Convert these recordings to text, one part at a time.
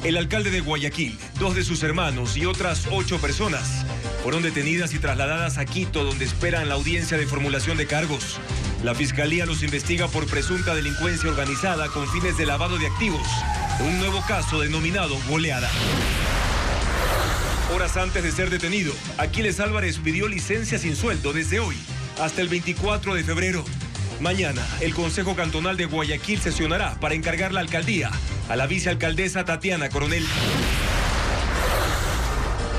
El alcalde de Guayaquil, 2 de sus hermanos y otras 8 personas fueron detenidas y trasladadas a Quito, donde esperan la audiencia de formulación de cargos. La fiscalía los investiga por presunta delincuencia organizada con fines de lavado de activos, un nuevo caso denominado goleada. Horas antes de ser detenido, Aquiles Álvarez pidió licencia sin sueldo desde hoy hasta el 24 de febrero. Mañana, el Consejo Cantonal de Guayaquil sesionará para encargar la alcaldía a la vicealcaldesa Tatiana Coronel.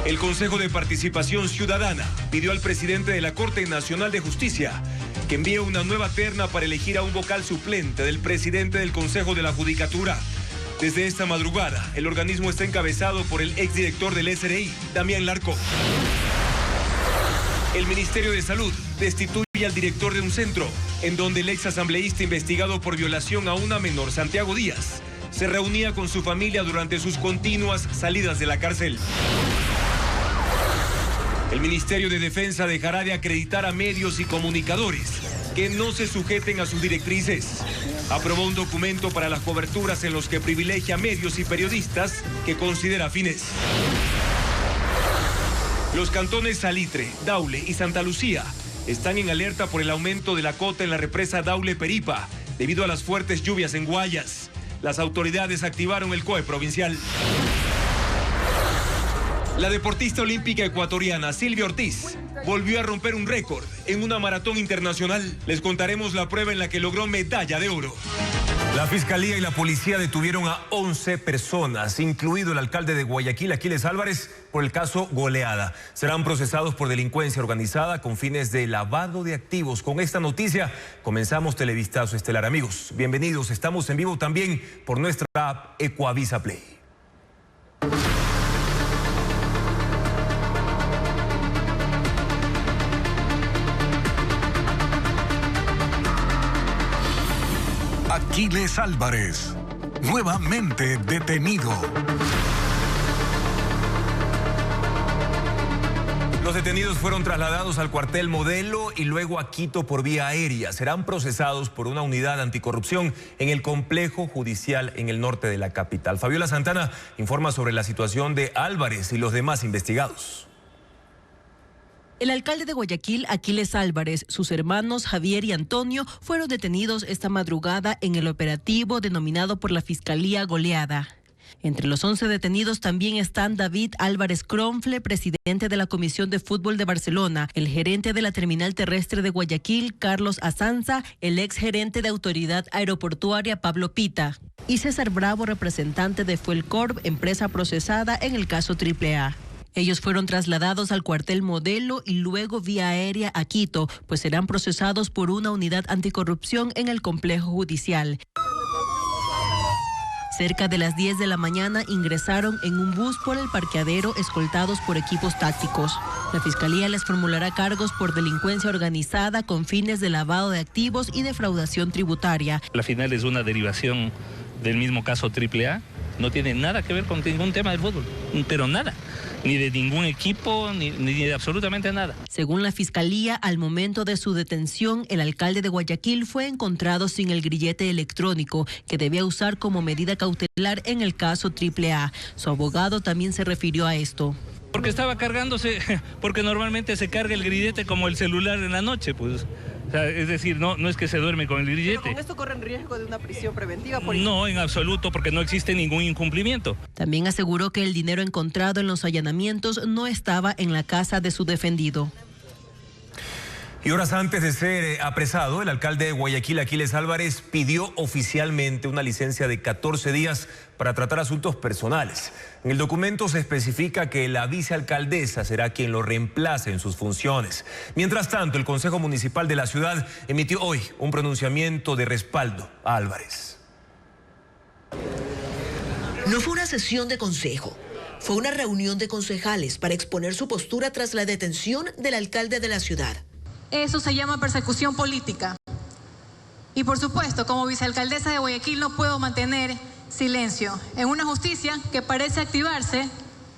El Consejo de Participación Ciudadana pidió al presidente de la Corte Nacional de Justicia que envíe una nueva terna para elegir a un vocal suplente del presidente del Consejo de la Judicatura. Desde esta madrugada, el organismo está encabezado por el exdirector del SRI, Damián Larco. El Ministerio de Salud destituye al director de un centro, en donde el exasambleísta investigado por violación a una menor, Santiago Díaz, se reunía con su familia durante sus continuas salidas de la cárcel. El Ministerio de Defensa dejará de acreditar a medios y comunicadores que no se sujeten a sus directrices. Aprobó un documento para las coberturas en los que privilegia medios y periodistas que considera afines. Los cantones Salitre, Daule y Santa Lucía están en alerta por el aumento de la cota en la represa Daule-Peripa debido a las fuertes lluvias en Guayas. Las autoridades activaron el COE provincial. La deportista olímpica ecuatoriana Silvia Ortiz volvió a romper un récord en una maratón internacional. Les contaremos la prueba en la que logró medalla de oro. La Fiscalía y la Policía detuvieron a 11 personas, incluido el alcalde de Guayaquil, Aquiles Álvarez, por el caso goleada. Serán procesados por delincuencia organizada con fines de lavado de activos. Con esta noticia comenzamos Televistazo Estelar. Amigos, bienvenidos. Estamos en vivo también por nuestra app Ecuavisa Play. Aquiles Álvarez, nuevamente detenido. Los detenidos fueron trasladados al cuartel Modelo y luego a Quito por vía aérea. Serán procesados por una unidad anticorrupción en el complejo judicial en el norte de la capital. Fabiola Santana informa sobre la situación de Álvarez y los demás investigados. El alcalde de Guayaquil, Aquiles Álvarez, sus hermanos Javier y Antonio fueron detenidos esta madrugada en el operativo denominado por la Fiscalía Goleada. Entre los 11 detenidos también están David Álvarez Cronfle, presidente de la Comisión de Fútbol de Barcelona, el gerente de la Terminal Terrestre de Guayaquil, Carlos Azanza, el exgerente de Autoridad Aeroportuaria, Pablo Pita, y César Bravo, representante de Fuelcorp, empresa procesada en el caso AAA. Ellos fueron trasladados al cuartel Modelo y luego vía aérea a Quito, pues serán procesados por una unidad anticorrupción en el complejo judicial. Cerca de las 10 de la mañana ingresaron en un bus por el parqueadero escoltados por equipos tácticos. La Fiscalía les formulará cargos por delincuencia organizada con fines de lavado de activos y defraudación tributaria. La final es una derivación del mismo caso AAA. No tiene nada que ver con ningún tema del fútbol, pero nada, ni de ningún equipo, ni de absolutamente nada. Según la Fiscalía, al momento de su detención, el alcalde de Guayaquil fue encontrado sin el grillete electrónico que debía usar como medida cautelar en el caso AAA. Su abogado también se refirió a esto. Porque estaba cargándose, porque normalmente se carga el grillete como el celular en la noche, pues. O sea, es decir, no es que se duerme con el grillete. ¿Pero con esto corren riesgo de una prisión preventiva? No, en absoluto, porque no existe ningún incumplimiento. También aseguró que el dinero encontrado en los allanamientos no estaba en la casa de su defendido. Y horas antes de ser apresado, el alcalde de Guayaquil, Aquiles Álvarez, pidió oficialmente una licencia de 14 días para tratar asuntos personales. En el documento se especifica que la vicealcaldesa será quien lo reemplace en sus funciones. Mientras tanto, el Consejo Municipal de la ciudad emitió hoy un pronunciamiento de respaldo a Álvarez. No fue una sesión de consejo, fue una reunión de concejales para exponer su postura tras la detención del alcalde de la ciudad. Eso se llama persecución política. Y por supuesto, como vicealcaldesa de Guayaquil no puedo mantener silencio en una justicia que parece activarse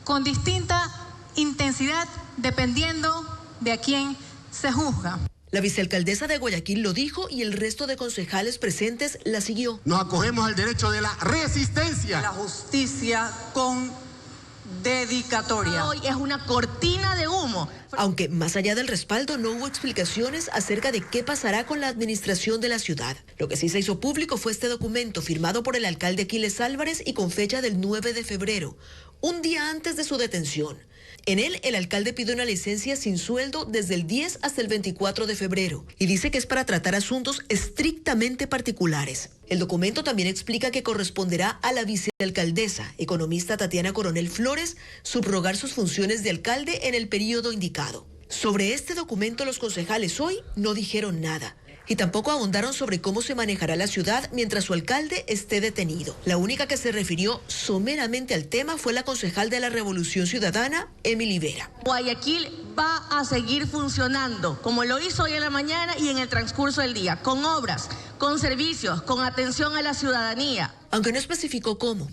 con distinta intensidad dependiendo de a quién se juzga. La vicealcaldesa de Guayaquil lo dijo y el resto de concejales presentes la siguió. Nos acogemos al derecho de la resistencia. La justicia con dedicatoria. Hoy es una cortina de humo. Aunque más allá del respaldo no hubo explicaciones acerca de qué pasará con la administración de la ciudad. Lo que sí se hizo público fue este documento firmado por el alcalde Aquiles Álvarez y con fecha del 9 de febrero, un día antes de su detención. En él, el alcalde pide una licencia sin sueldo desde el 10 hasta el 24 de febrero y dice que es para tratar asuntos estrictamente particulares. El documento también explica que corresponderá a la vicealcaldesa, economista Tatiana Coronel Flores, subrogar sus funciones de alcalde en el periodo indicado. Sobre este documento, los concejales hoy no dijeron nada. Y tampoco ahondaron sobre cómo se manejará la ciudad mientras su alcalde esté detenido. La única que se refirió someramente al tema fue la concejal de la Revolución Ciudadana, Emily Vera. Guayaquil va a seguir funcionando, como lo hizo hoy en la mañana y en el transcurso del día, con obras, con servicios, con atención a la ciudadanía. Aunque no especificó cómo.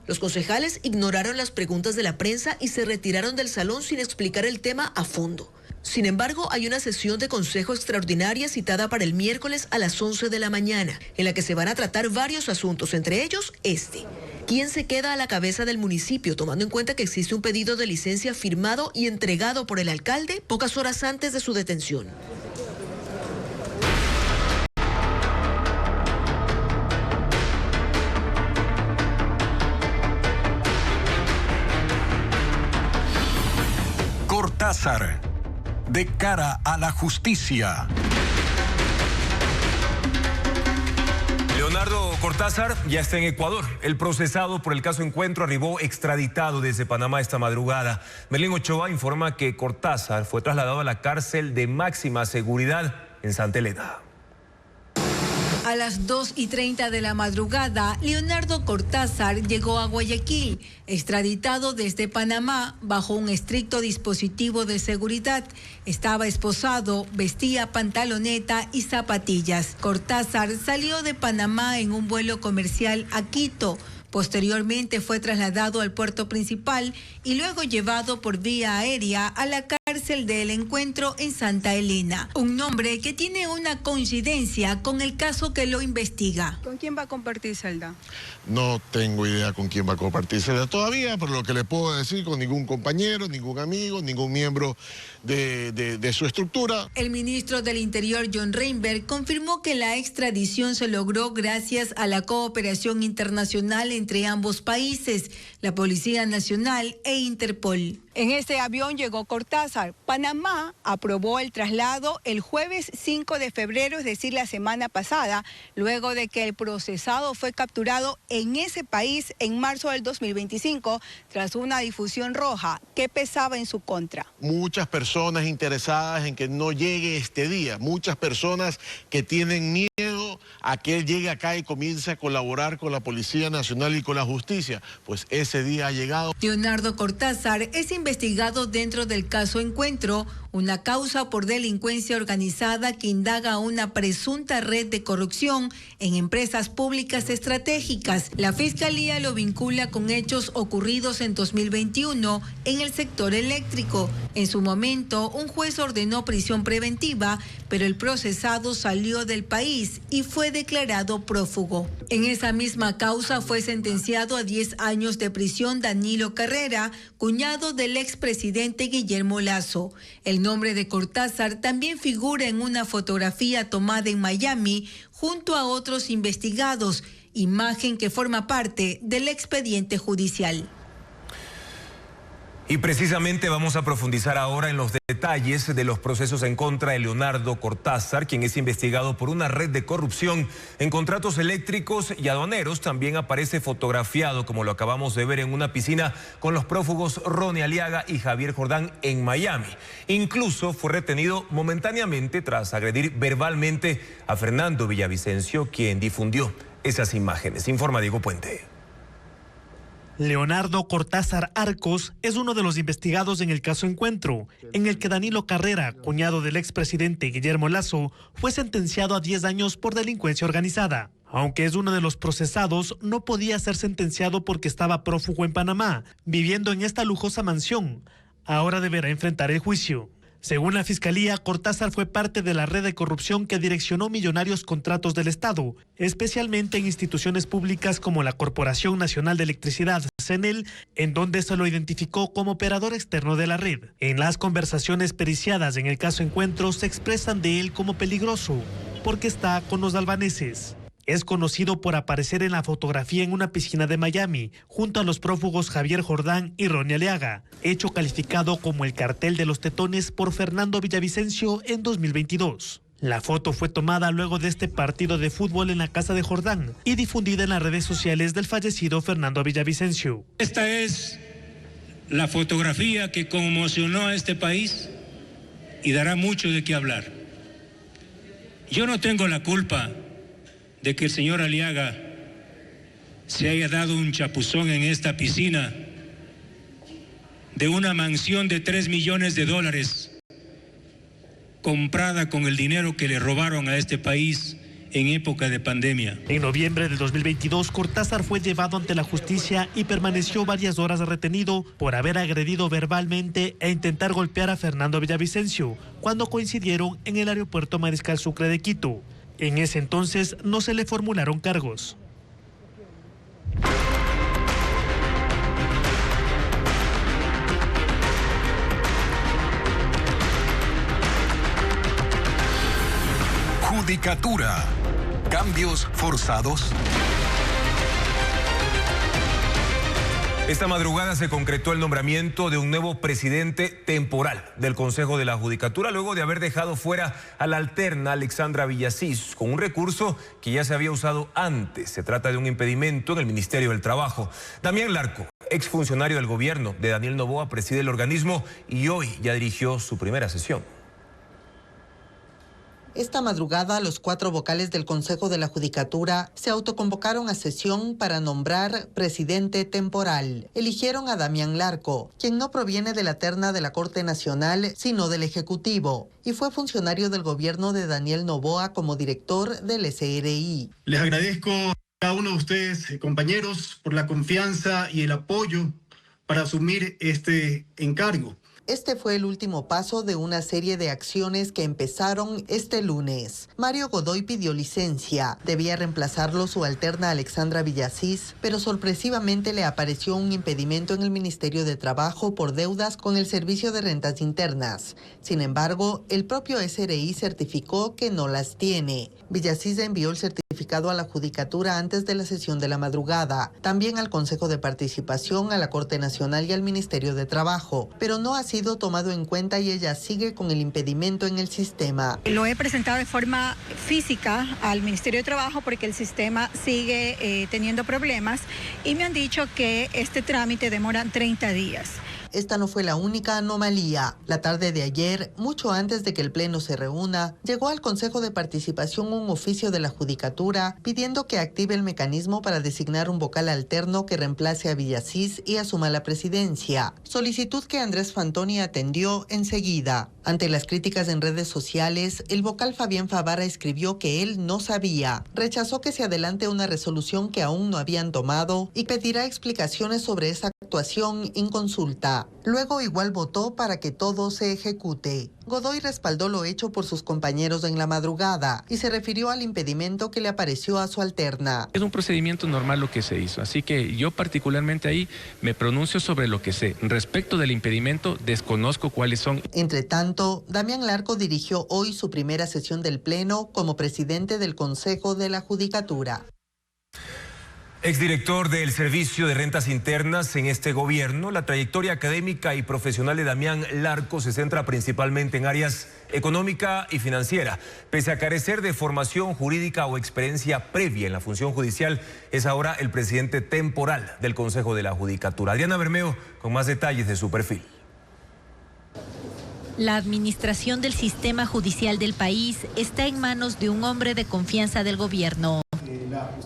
Los concejales ignoraron las preguntas de la prensa y se retiraron del salón sin explicar el tema a fondo. Sin embargo, hay una sesión de consejo extraordinaria citada para el miércoles a las 11 de la mañana, en la que se van a tratar varios asuntos, entre ellos este. ¿Quién se queda a la cabeza del municipio, tomando en cuenta que existe un pedido de licencia firmado y entregado por el alcalde pocas horas antes de su detención? Cortázar, de cara a la justicia. Leonardo Cortázar ya está en Ecuador. El procesado por el caso Encuentro arribó extraditado desde Panamá esta madrugada. Merlín Ochoa informa que Cortázar fue trasladado a la cárcel de máxima seguridad en Santa Elena. A las 2:30 de la madrugada, Leonardo Cortázar llegó a Guayaquil, extraditado desde Panamá bajo un estricto dispositivo de seguridad. Estaba esposado, vestía pantaloneta y zapatillas. Cortázar salió de Panamá en un vuelo comercial a Quito. Posteriormente fue trasladado al puerto principal y luego llevado por vía aérea a la cárcel del Encuentro en Santa Elena. Un nombre que tiene una coincidencia con el caso que lo investiga. ¿Con quién va a compartir celda? No tengo idea con quién va a compartir celda todavía, pero lo que le puedo decir, con ningún compañero, ningún amigo, ningún miembro de su estructura. El ministro del Interior, John Reinberg, confirmó que la extradición se logró gracias a la cooperación internacional entre ambos países, la Policía Nacional e Interpol. En este avión llegó Cortázar. Panamá aprobó el traslado el jueves 5 de febrero, es decir, la semana pasada, luego de que el procesado fue capturado en ese país en marzo del 2025 tras una difusión roja que pesaba en su contra. Muchas personas interesadas en que no llegue este día, muchas personas que tienen miedo a que él llegue acá y comience a colaborar con la Policía Nacional y con la justicia, pues ese día ha llegado. Leonardo Cortázar es investigado dentro del caso Encuentro, una causa por delincuencia organizada que indaga una presunta red de corrupción en empresas públicas estratégicas. La Fiscalía lo vincula con hechos ocurridos en 2021 en el sector eléctrico. En su momento, un juez ordenó prisión preventiva, pero el procesado salió del país y fue declarado prófugo. En esa misma causa fue sentenciado a 10 años de prisión Danilo Carrera, cuñado del expresidente Guillermo Lasso. El nombre de Cortázar también figura en una fotografía tomada en Miami junto a otros investigados, imagen que forma parte del expediente judicial. Y precisamente vamos a profundizar ahora en los detalles de los procesos en contra de Leonardo Cortázar, quien es investigado por una red de corrupción en contratos eléctricos y aduaneros. También aparece fotografiado, como lo acabamos de ver, en una piscina con los prófugos Ronnie Aliaga y Javier Jordán en Miami. Incluso fue retenido momentáneamente tras agredir verbalmente a Fernando Villavicencio, quien difundió esas imágenes. Informa Diego Puente. Leonardo Cortázar Arcos es uno de los investigados en el caso Encuentro, en el que Danilo Carrera, cuñado del expresidente Guillermo Lasso, fue sentenciado a 10 años por delincuencia organizada. Aunque es uno de los procesados, no podía ser sentenciado porque estaba prófugo en Panamá, viviendo en esta lujosa mansión. Ahora deberá enfrentar el juicio. Según la Fiscalía, Cortázar fue parte de la red de corrupción que direccionó millonarios contratos del Estado, especialmente en instituciones públicas como la Corporación Nacional de Electricidad, CENEL, en donde se lo identificó como operador externo de la red. En las conversaciones periciadas en el caso Encuentro se expresan de él como peligroso, porque está con los albaneses. Es conocido por aparecer en la fotografía en una piscina de Miami, junto a los prófugos Javier Jordán y Ronnie Aliaga, hecho calificado como el cartel de los tetones por Fernando Villavicencio en 2022. La foto fue tomada luego de este partido de fútbol en la casa de Jordán y difundida en las redes sociales del fallecido Fernando Villavicencio. Esta es la fotografía que conmocionó a este país y dará mucho de qué hablar. Yo no tengo la culpa de que el señor Aliaga se haya dado un chapuzón en esta piscina de una mansión de $3 millones comprada con el dinero que le robaron a este país en época de pandemia. En noviembre de 2022, Cortázar fue llevado ante la justicia y permaneció varias horas retenido por haber agredido verbalmente e intentar golpear a Fernando Villavicencio cuando coincidieron en el aeropuerto Mariscal Sucre de Quito. En ese entonces no se le formularon cargos. Judicatura. Cambios forzados. Esta madrugada se concretó el nombramiento de un nuevo presidente temporal del Consejo de la Judicatura, luego de haber dejado fuera a la alterna Alexandra Villasís con un recurso que ya se había usado antes. Se trata de un impedimento en el Ministerio del Trabajo. Damián Larco, exfuncionario del gobierno de Daniel Noboa, preside el organismo y hoy ya dirigió su primera sesión. Esta madrugada, los 4 vocales del Consejo de la Judicatura se autoconvocaron a sesión para nombrar presidente temporal. Eligieron a Damián Larco, quien no proviene de la terna de la Corte Nacional, sino del Ejecutivo, y fue funcionario del gobierno de Daniel Noboa como director del SRI. Les agradezco a cada uno de ustedes, compañeros, por la confianza y el apoyo para asumir este encargo. Este fue el último paso de una serie de acciones que empezaron este lunes. Mario Godoy pidió licencia. Debía reemplazarlo su alterna Alexandra Villasís, pero sorpresivamente le apareció un impedimento en el Ministerio de Trabajo por deudas con el Servicio de Rentas Internas. Sin embargo, el propio SRI certificó que no las tiene. Villasís envió el certificado a la Judicatura antes de la sesión de la madrugada, también al Consejo de Participación, a la Corte Nacional y al Ministerio de Trabajo, pero no ha sido tomado en cuenta y ella sigue con el impedimento en el sistema. Lo he presentado de forma física al Ministerio de Trabajo porque el sistema sigue teniendo problemas y me han dicho que este trámite demora 30 días. Esta no fue la única anomalía. La tarde de ayer, mucho antes de que el Pleno se reúna, llegó al Consejo de Participación un oficio de la Judicatura pidiendo que active el mecanismo para designar un vocal alterno que reemplace a Villasís y asuma la presidencia. Solicitud que Andrés Fantoni atendió enseguida. Ante las críticas en redes sociales, el vocal Fabián Favara escribió que él no sabía. Rechazó que se adelante una resolución que aún no habían tomado y pedirá explicaciones sobre esa actuación en consulta. Luego igual votó para que todo se ejecute. Godoy respaldó lo hecho por sus compañeros en la madrugada y se refirió al impedimento que le apareció a su alterna. Es un procedimiento normal lo que se hizo, así que yo particularmente ahí me pronuncio sobre lo que sé. Respecto del impedimento, desconozco cuáles son. Entre tanto, Damián Larco dirigió hoy su primera sesión del Pleno como presidente del Consejo de la Judicatura. Exdirector del Servicio de Rentas Internas en este gobierno, la trayectoria académica y profesional de Damián Larco se centra principalmente en áreas económica y financiera. Pese a carecer de formación jurídica o experiencia previa en la función judicial, es ahora el presidente temporal del Consejo de la Judicatura. Adriana Bermeo con más detalles de su perfil. La administración del sistema judicial del país está en manos de un hombre de confianza del gobierno.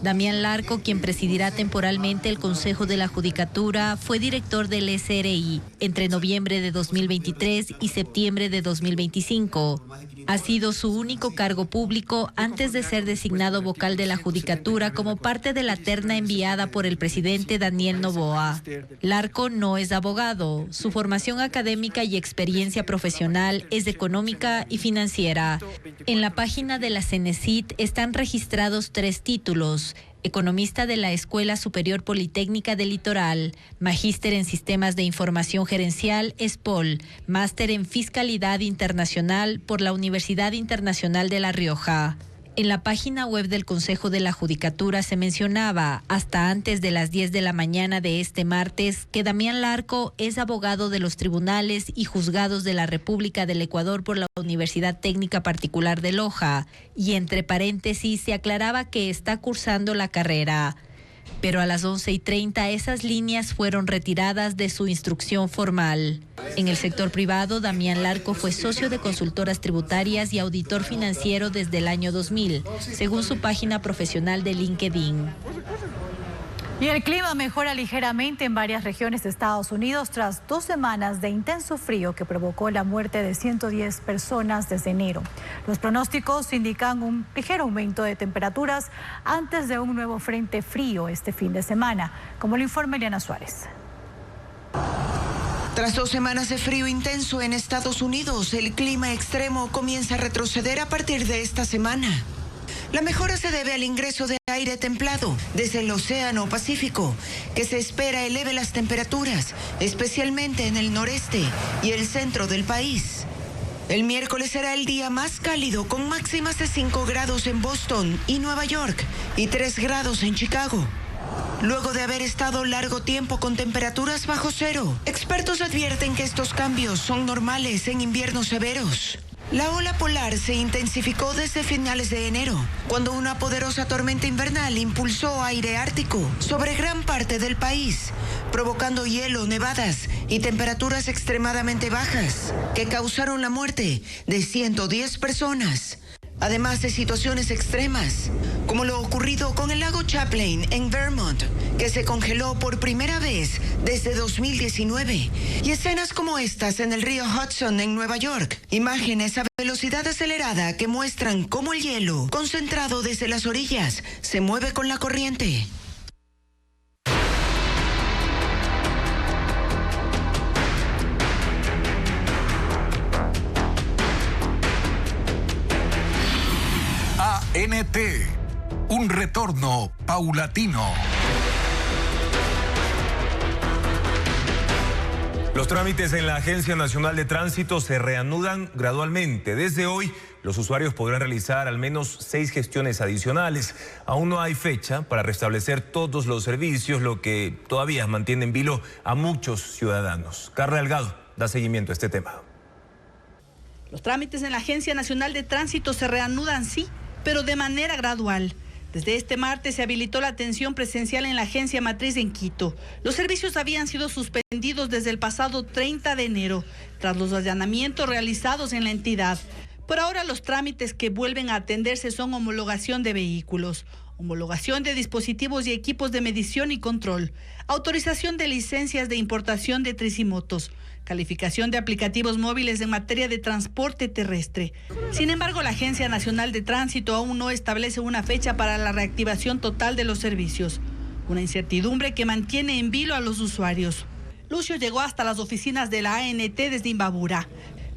Damián Larco, quien presidirá temporalmente el Consejo de la Judicatura, fue director del SRI entre noviembre de 2023 y septiembre de 2025. Ha sido su único cargo público antes de ser designado vocal de la Judicatura como parte de la terna enviada por el presidente Daniel Noboa. Larco no es abogado. Su formación académica y experiencia profesional es económica y financiera. En la página de la CENESID están registrados 3 títulos: economista de la Escuela Superior Politécnica del Litoral, magíster en Sistemas de Información Gerencial, ESPOL, máster en Fiscalidad Internacional por la Universidad Internacional de La Rioja. En la página web del Consejo de la Judicatura se mencionaba, hasta antes de las 10 de la mañana de este martes, que Damián Larco es abogado de los tribunales y juzgados de la República del Ecuador por la Universidad Técnica Particular de Loja, y entre paréntesis se aclaraba que está cursando la carrera. Pero a las 11:30 esas líneas fueron retiradas de su instrucción formal. En el sector privado, Damián Larco fue socio de consultoras tributarias y auditor financiero desde el año 2000, según su página profesional de LinkedIn. Y el clima mejora ligeramente en varias regiones de Estados Unidos tras 2 semanas de intenso frío que provocó la muerte de 110 personas desde enero. Los pronósticos indican un ligero aumento de temperaturas antes de un nuevo frente frío este fin de semana, como lo informa Eliana Suárez. Tras 2 semanas de frío intenso en Estados Unidos, el clima extremo comienza a retroceder a partir de esta semana. La mejora se debe al ingreso de aire templado desde el Océano Pacífico, que se espera eleve las temperaturas, especialmente en el noreste y el centro del país. El miércoles será el día más cálido, con máximas de 5 grados en Boston y Nueva York y 3 grados en Chicago. Luego de haber estado largo tiempo con temperaturas bajo cero, expertos advierten que estos cambios son normales en inviernos severos. La ola polar se intensificó desde finales de enero, cuando una poderosa tormenta invernal impulsó aire ártico sobre gran parte del país, provocando hielo, nevadas y temperaturas extremadamente bajas, que causaron la muerte de 110 personas. Además de situaciones extremas, como lo ocurrido con el lago Champlain en Vermont, que se congeló por primera vez desde 2019, y escenas como estas en el río Hudson en Nueva York, imágenes a velocidad acelerada que muestran cómo el hielo, concentrado desde las orillas, se mueve con la corriente. ANT, un retorno paulatino. Los trámites en la Agencia Nacional de Tránsito se reanudan gradualmente. Desde hoy, los usuarios podrán realizar al menos 6 gestiones adicionales. Aún no hay fecha para restablecer todos los servicios, lo que todavía mantiene en vilo a muchos ciudadanos. Carla Delgado da seguimiento a este tema. Los trámites en la Agencia Nacional de Tránsito se reanudan, sí, pero de manera gradual. Desde este martes se habilitó la atención presencial en la agencia matriz en Quito. Los servicios habían sido suspendidos desde el pasado 30 de enero, tras los allanamientos realizados en la entidad. Por ahora los trámites que vuelven a atenderse son homologación de vehículos, homologación de dispositivos y equipos de medición y control, autorización de licencias de importación de tricimotos, calificación de aplicativos móviles en materia de transporte terrestre. Sin embargo, la Agencia Nacional de Tránsito aún no establece una fecha para la reactivación total de los servicios, una incertidumbre que mantiene en vilo a los usuarios. Lucio llegó hasta las oficinas de la ANT desde Imbabura.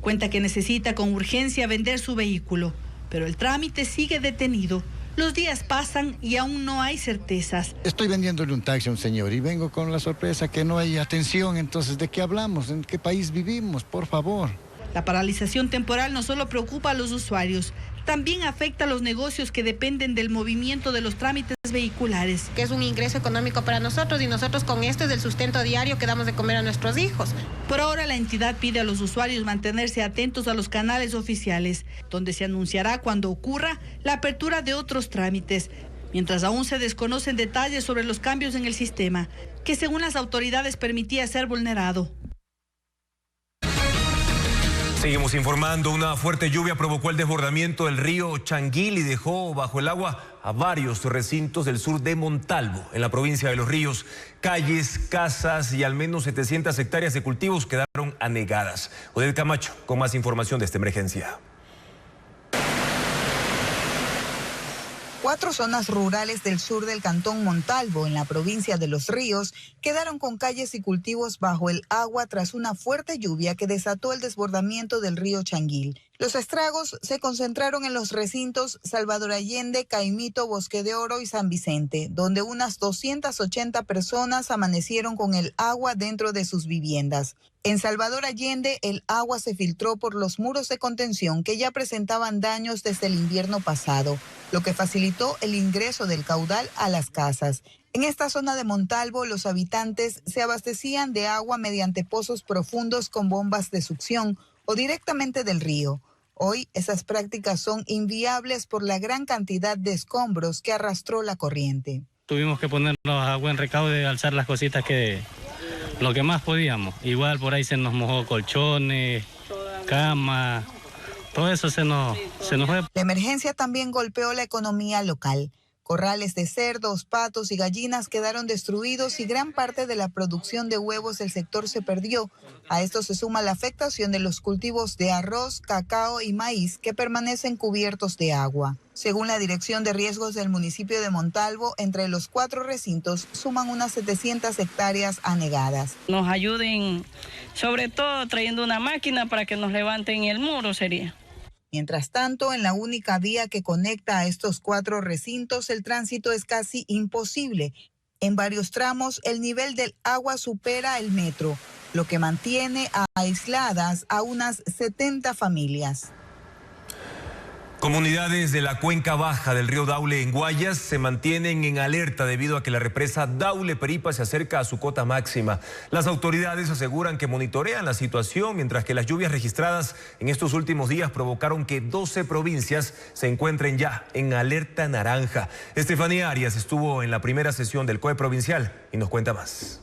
Cuenta que necesita con urgencia vender su vehículo, pero el trámite sigue detenido. Los días pasan y aún no hay certezas. Estoy vendiéndole un taxi a un señor y vengo con la sorpresa que no hay atención. Entonces, ¿de qué hablamos? ¿En qué país vivimos? Por favor. La paralización temporal no solo preocupa a los usuarios, también afecta a los negocios que dependen del movimiento de los trámites vehiculares. Que es un ingreso económico para nosotros y nosotros con esto es el sustento diario que damos de comer a nuestros hijos. Por ahora la entidad pide a los usuarios mantenerse atentos a los canales oficiales, donde se anunciará cuando ocurra la apertura de otros trámites, mientras aún se desconocen detalles sobre los cambios en el sistema, que según las autoridades permitía ser vulnerado. Seguimos informando. Una fuerte lluvia provocó el desbordamiento del río Changuil y dejó bajo el agua a varios recintos del sur de Montalvo, en la provincia de Los Ríos. Calles, casas y al menos 700 hectáreas de cultivos quedaron anegadas. Odette Camacho, con más información de esta emergencia. 4 zonas rurales del sur del cantón Montalvo, en la provincia de Los Ríos, quedaron con calles y cultivos bajo el agua tras una fuerte lluvia que desató el desbordamiento del río Changuil. Los estragos se concentraron en los recintos Salvador Allende, Caimito, Bosque de Oro y San Vicente, donde unas 280 personas amanecieron con el agua dentro de sus viviendas. En Salvador Allende, el agua se filtró por los muros de contención que ya presentaban daños desde el invierno pasado, lo que facilitó el ingreso del caudal a las casas. En esta zona de Montalvo, los habitantes se abastecían de agua mediante pozos profundos con bombas de succión o directamente del río. Hoy esas prácticas son inviables por la gran cantidad de escombros que arrastró la corriente. Tuvimos que ponernos a buen recaudo y alzar las cositas lo que más podíamos. Igual por ahí se nos mojó colchones, cama, todo eso se nos fue. La emergencia también golpeó la economía local. Corrales de cerdos, patos y gallinas quedaron destruidos y gran parte de la producción de huevos del sector se perdió. A esto se suma la afectación de los cultivos de arroz, cacao y maíz que permanecen cubiertos de agua. Según la Dirección de Riesgos del municipio de Montalvo, entre los 4 recintos suman unas 700 hectáreas anegadas. Nos ayuden, sobre todo trayendo una máquina para que nos levanten el muro sería. Mientras tanto, en la única vía que conecta a estos 4 recintos, el tránsito es casi imposible. En varios tramos, el nivel del agua supera el metro, lo que mantiene aisladas a unas 70 familias. Comunidades de la cuenca baja del río Daule en Guayas se mantienen en alerta debido a que la represa Daule Peripa se acerca a su cota máxima. Las autoridades aseguran que monitorean la situación, mientras que las lluvias registradas en estos últimos días provocaron que 12 provincias se encuentren ya en alerta naranja. Estefanía Arias estuvo en la primera sesión del COE provincial y nos cuenta más.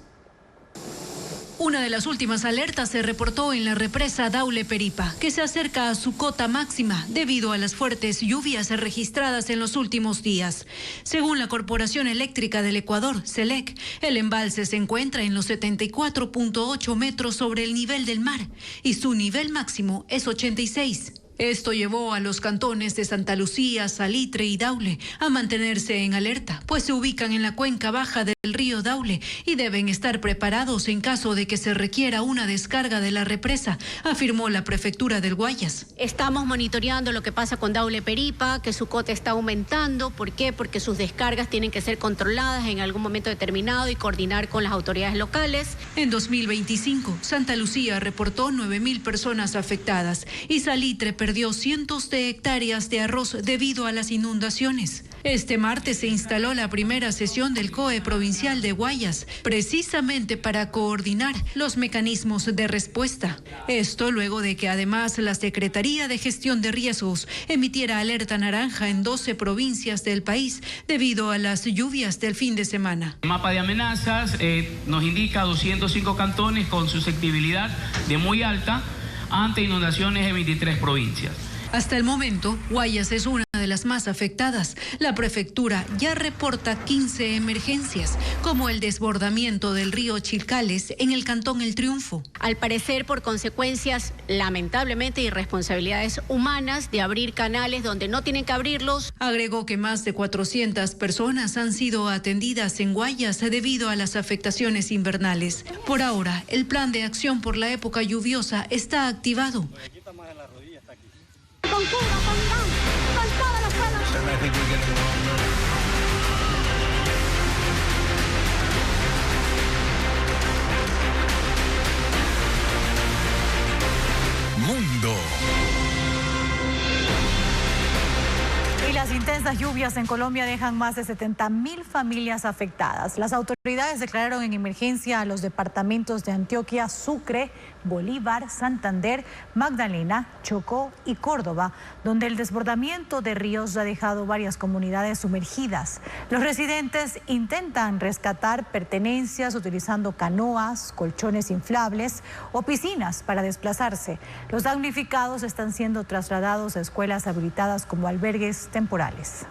Una de las últimas alertas se reportó en la represa Daule Peripa, que se acerca a su cota máxima debido a las fuertes lluvias registradas en los últimos días. Según la Corporación Eléctrica del Ecuador, CELEC, el embalse se encuentra en los 74.8 metros sobre el nivel del mar y su nivel máximo es 86. Esto llevó a los cantones de Santa Lucía, Salitre y Daule a mantenerse en alerta, pues se ubican en la cuenca baja del río Daule y deben estar preparados en caso de que se requiera una descarga de la represa, afirmó la prefectura del Guayas. Estamos monitoreando lo que pasa con Daule Peripa, que su cota está aumentando. ¿Por qué? Porque sus descargas tienen que ser controladas en algún momento determinado y coordinar con las autoridades locales. En 2025, Santa Lucía reportó 9.000 personas afectadas y Salitre perdió cientos de hectáreas de arroz debido a las inundaciones. Este martes se instaló la primera sesión del COE provincial de Guayas, precisamente para coordinar los mecanismos de respuesta. Esto luego de que además la Secretaría de Gestión de Riesgos emitiera alerta naranja en 12 provincias del país debido a las lluvias del fin de semana. El mapa de amenazas nos indica 205 cantones con susceptibilidad de muy alta ante inundaciones en 23 provincias. Hasta el momento, Guayas es una de las más afectadas. La prefectura ya reporta 15 emergencias, como el desbordamiento del río Chilcales en el cantón El Triunfo. Al parecer, por consecuencias, lamentablemente, irresponsabilidades humanas de abrir canales donde no tienen que abrirlos. Agregó que más de 400 personas han sido atendidas en Guayas debido a las afectaciones invernales. Por ahora, el plan de acción por la época lluviosa está activado. Con Cuba, con Irán, con todos los pueblos. Mundo. Y las intensas lluvias en Colombia dejan más de 70.000 familias afectadas. Las autoridades declararon en emergencia a los departamentos de Antioquia, Sucre, Bolívar, Santander, Magdalena, Chocó y Córdoba, donde el desbordamiento de ríos ha dejado varias comunidades sumergidas. Los residentes intentan rescatar pertenencias utilizando canoas, colchones inflables o piscinas para desplazarse. Los damnificados están siendo trasladados a escuelas habilitadas como albergues temporales.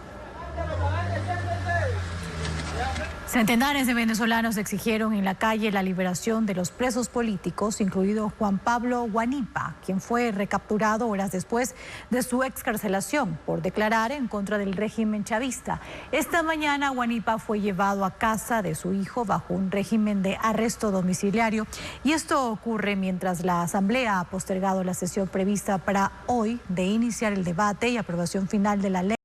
Centenares de venezolanos exigieron en la calle la liberación de los presos políticos, incluido Juan Pablo Guanipa, quien fue recapturado horas después de su excarcelación por declarar en contra del régimen chavista. Esta mañana Guanipa fue llevado a casa de su hijo bajo un régimen de arresto domiciliario, y esto ocurre mientras la Asamblea ha postergado la sesión prevista para hoy de iniciar el debate y aprobación final de la ley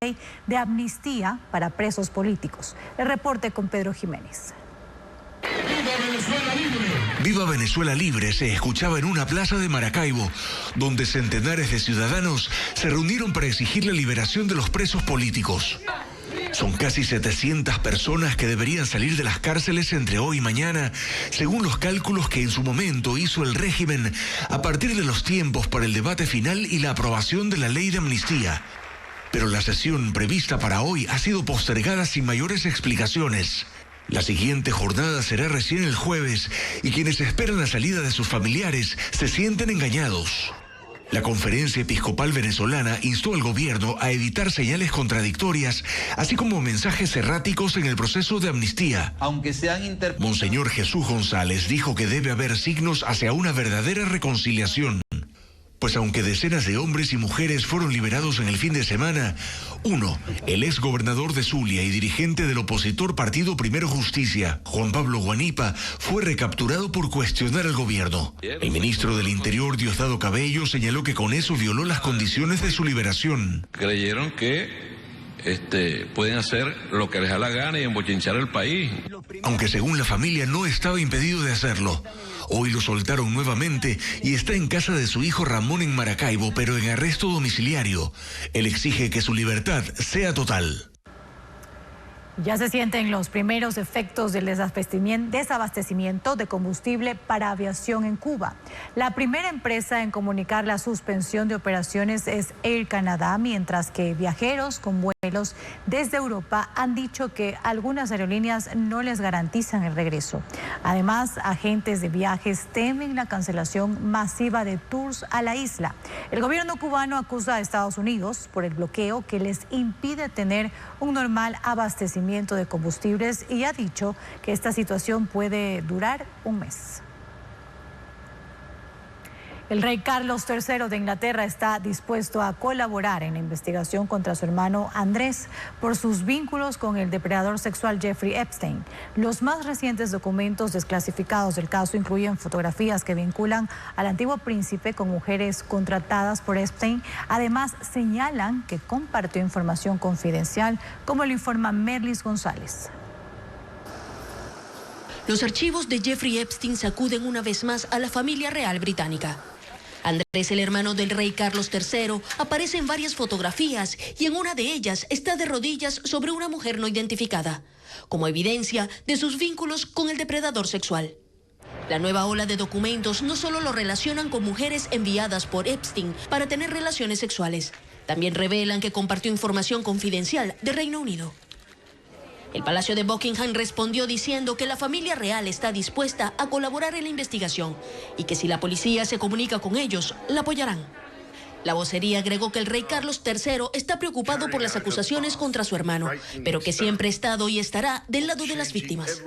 de amnistía para presos políticos. El reporte con Pedro Jiménez. ¡Viva Venezuela Libre! ¡Viva Venezuela Libre! Se escuchaba en una plaza de Maracaibo, donde centenares de ciudadanos se reunieron para exigir la liberación de los presos políticos. Son casi 700 personas que deberían salir de las cárceles entre hoy y mañana, según los cálculos que en su momento hizo el régimen a partir de los tiempos para el debate final y la aprobación de la ley de amnistía. Pero la sesión prevista para hoy ha sido postergada sin mayores explicaciones. La siguiente jornada será recién el jueves, y quienes esperan la salida de sus familiares se sienten engañados. La Conferencia Episcopal Venezolana instó al gobierno a evitar señales contradictorias, así como mensajes erráticos en el proceso de amnistía. Monseñor Jesús González dijo que debe haber signos hacia una verdadera reconciliación. Pues aunque decenas de hombres y mujeres fueron liberados en el fin de semana, uno, el ex gobernador de Zulia y dirigente del opositor Partido Primero Justicia, Juan Pablo Guanipa, fue recapturado por cuestionar al gobierno. El ministro del Interior, Diosdado Cabello, señaló que con eso violó las condiciones de su liberación. Creyeron que pueden hacer lo que les da la gana y embochinchar el país. Aunque según la familia no estaba impedido de hacerlo. Hoy lo soltaron nuevamente y está en casa de su hijo Ramón en Maracaibo, pero en arresto domiciliario. Él exige que su libertad sea total. Ya se sienten los primeros efectos del desabastecimiento de combustible para aviación en Cuba. La primera empresa en comunicar la suspensión de operaciones es Air Canada, mientras que viajeros con vuelos desde Europa han dicho que algunas aerolíneas no les garantizan el regreso. Además, agentes de viajes temen la cancelación masiva de tours a la isla. El gobierno cubano acusa a Estados Unidos por el bloqueo que les impide tener un normal abastecimiento de combustibles, y ha dicho que esta situación puede durar un mes. El rey Carlos III de Inglaterra está dispuesto a colaborar en la investigación contra su hermano Andrés por sus vínculos con el depredador sexual Jeffrey Epstein. Los más recientes documentos desclasificados del caso incluyen fotografías que vinculan al antiguo príncipe con mujeres contratadas por Epstein. Además, señalan que compartió información confidencial, como lo informa Merlis González. Los archivos de Jeffrey Epstein sacuden una vez más a la familia real británica. Andrés, el hermano del rey Carlos III, aparece en varias fotografías y en una de ellas está de rodillas sobre una mujer no identificada, como evidencia de sus vínculos con el depredador sexual. La nueva ola de documentos no solo lo relacionan con mujeres enviadas por Epstein para tener relaciones sexuales, también revelan que compartió información confidencial de Reino Unido. El Palacio de Buckingham respondió diciendo que la familia real está dispuesta a colaborar en la investigación y que si la policía se comunica con ellos, la apoyarán. La vocería agregó que el rey Carlos III está preocupado por las acusaciones contra su hermano, pero que siempre ha estado y estará del lado de las víctimas.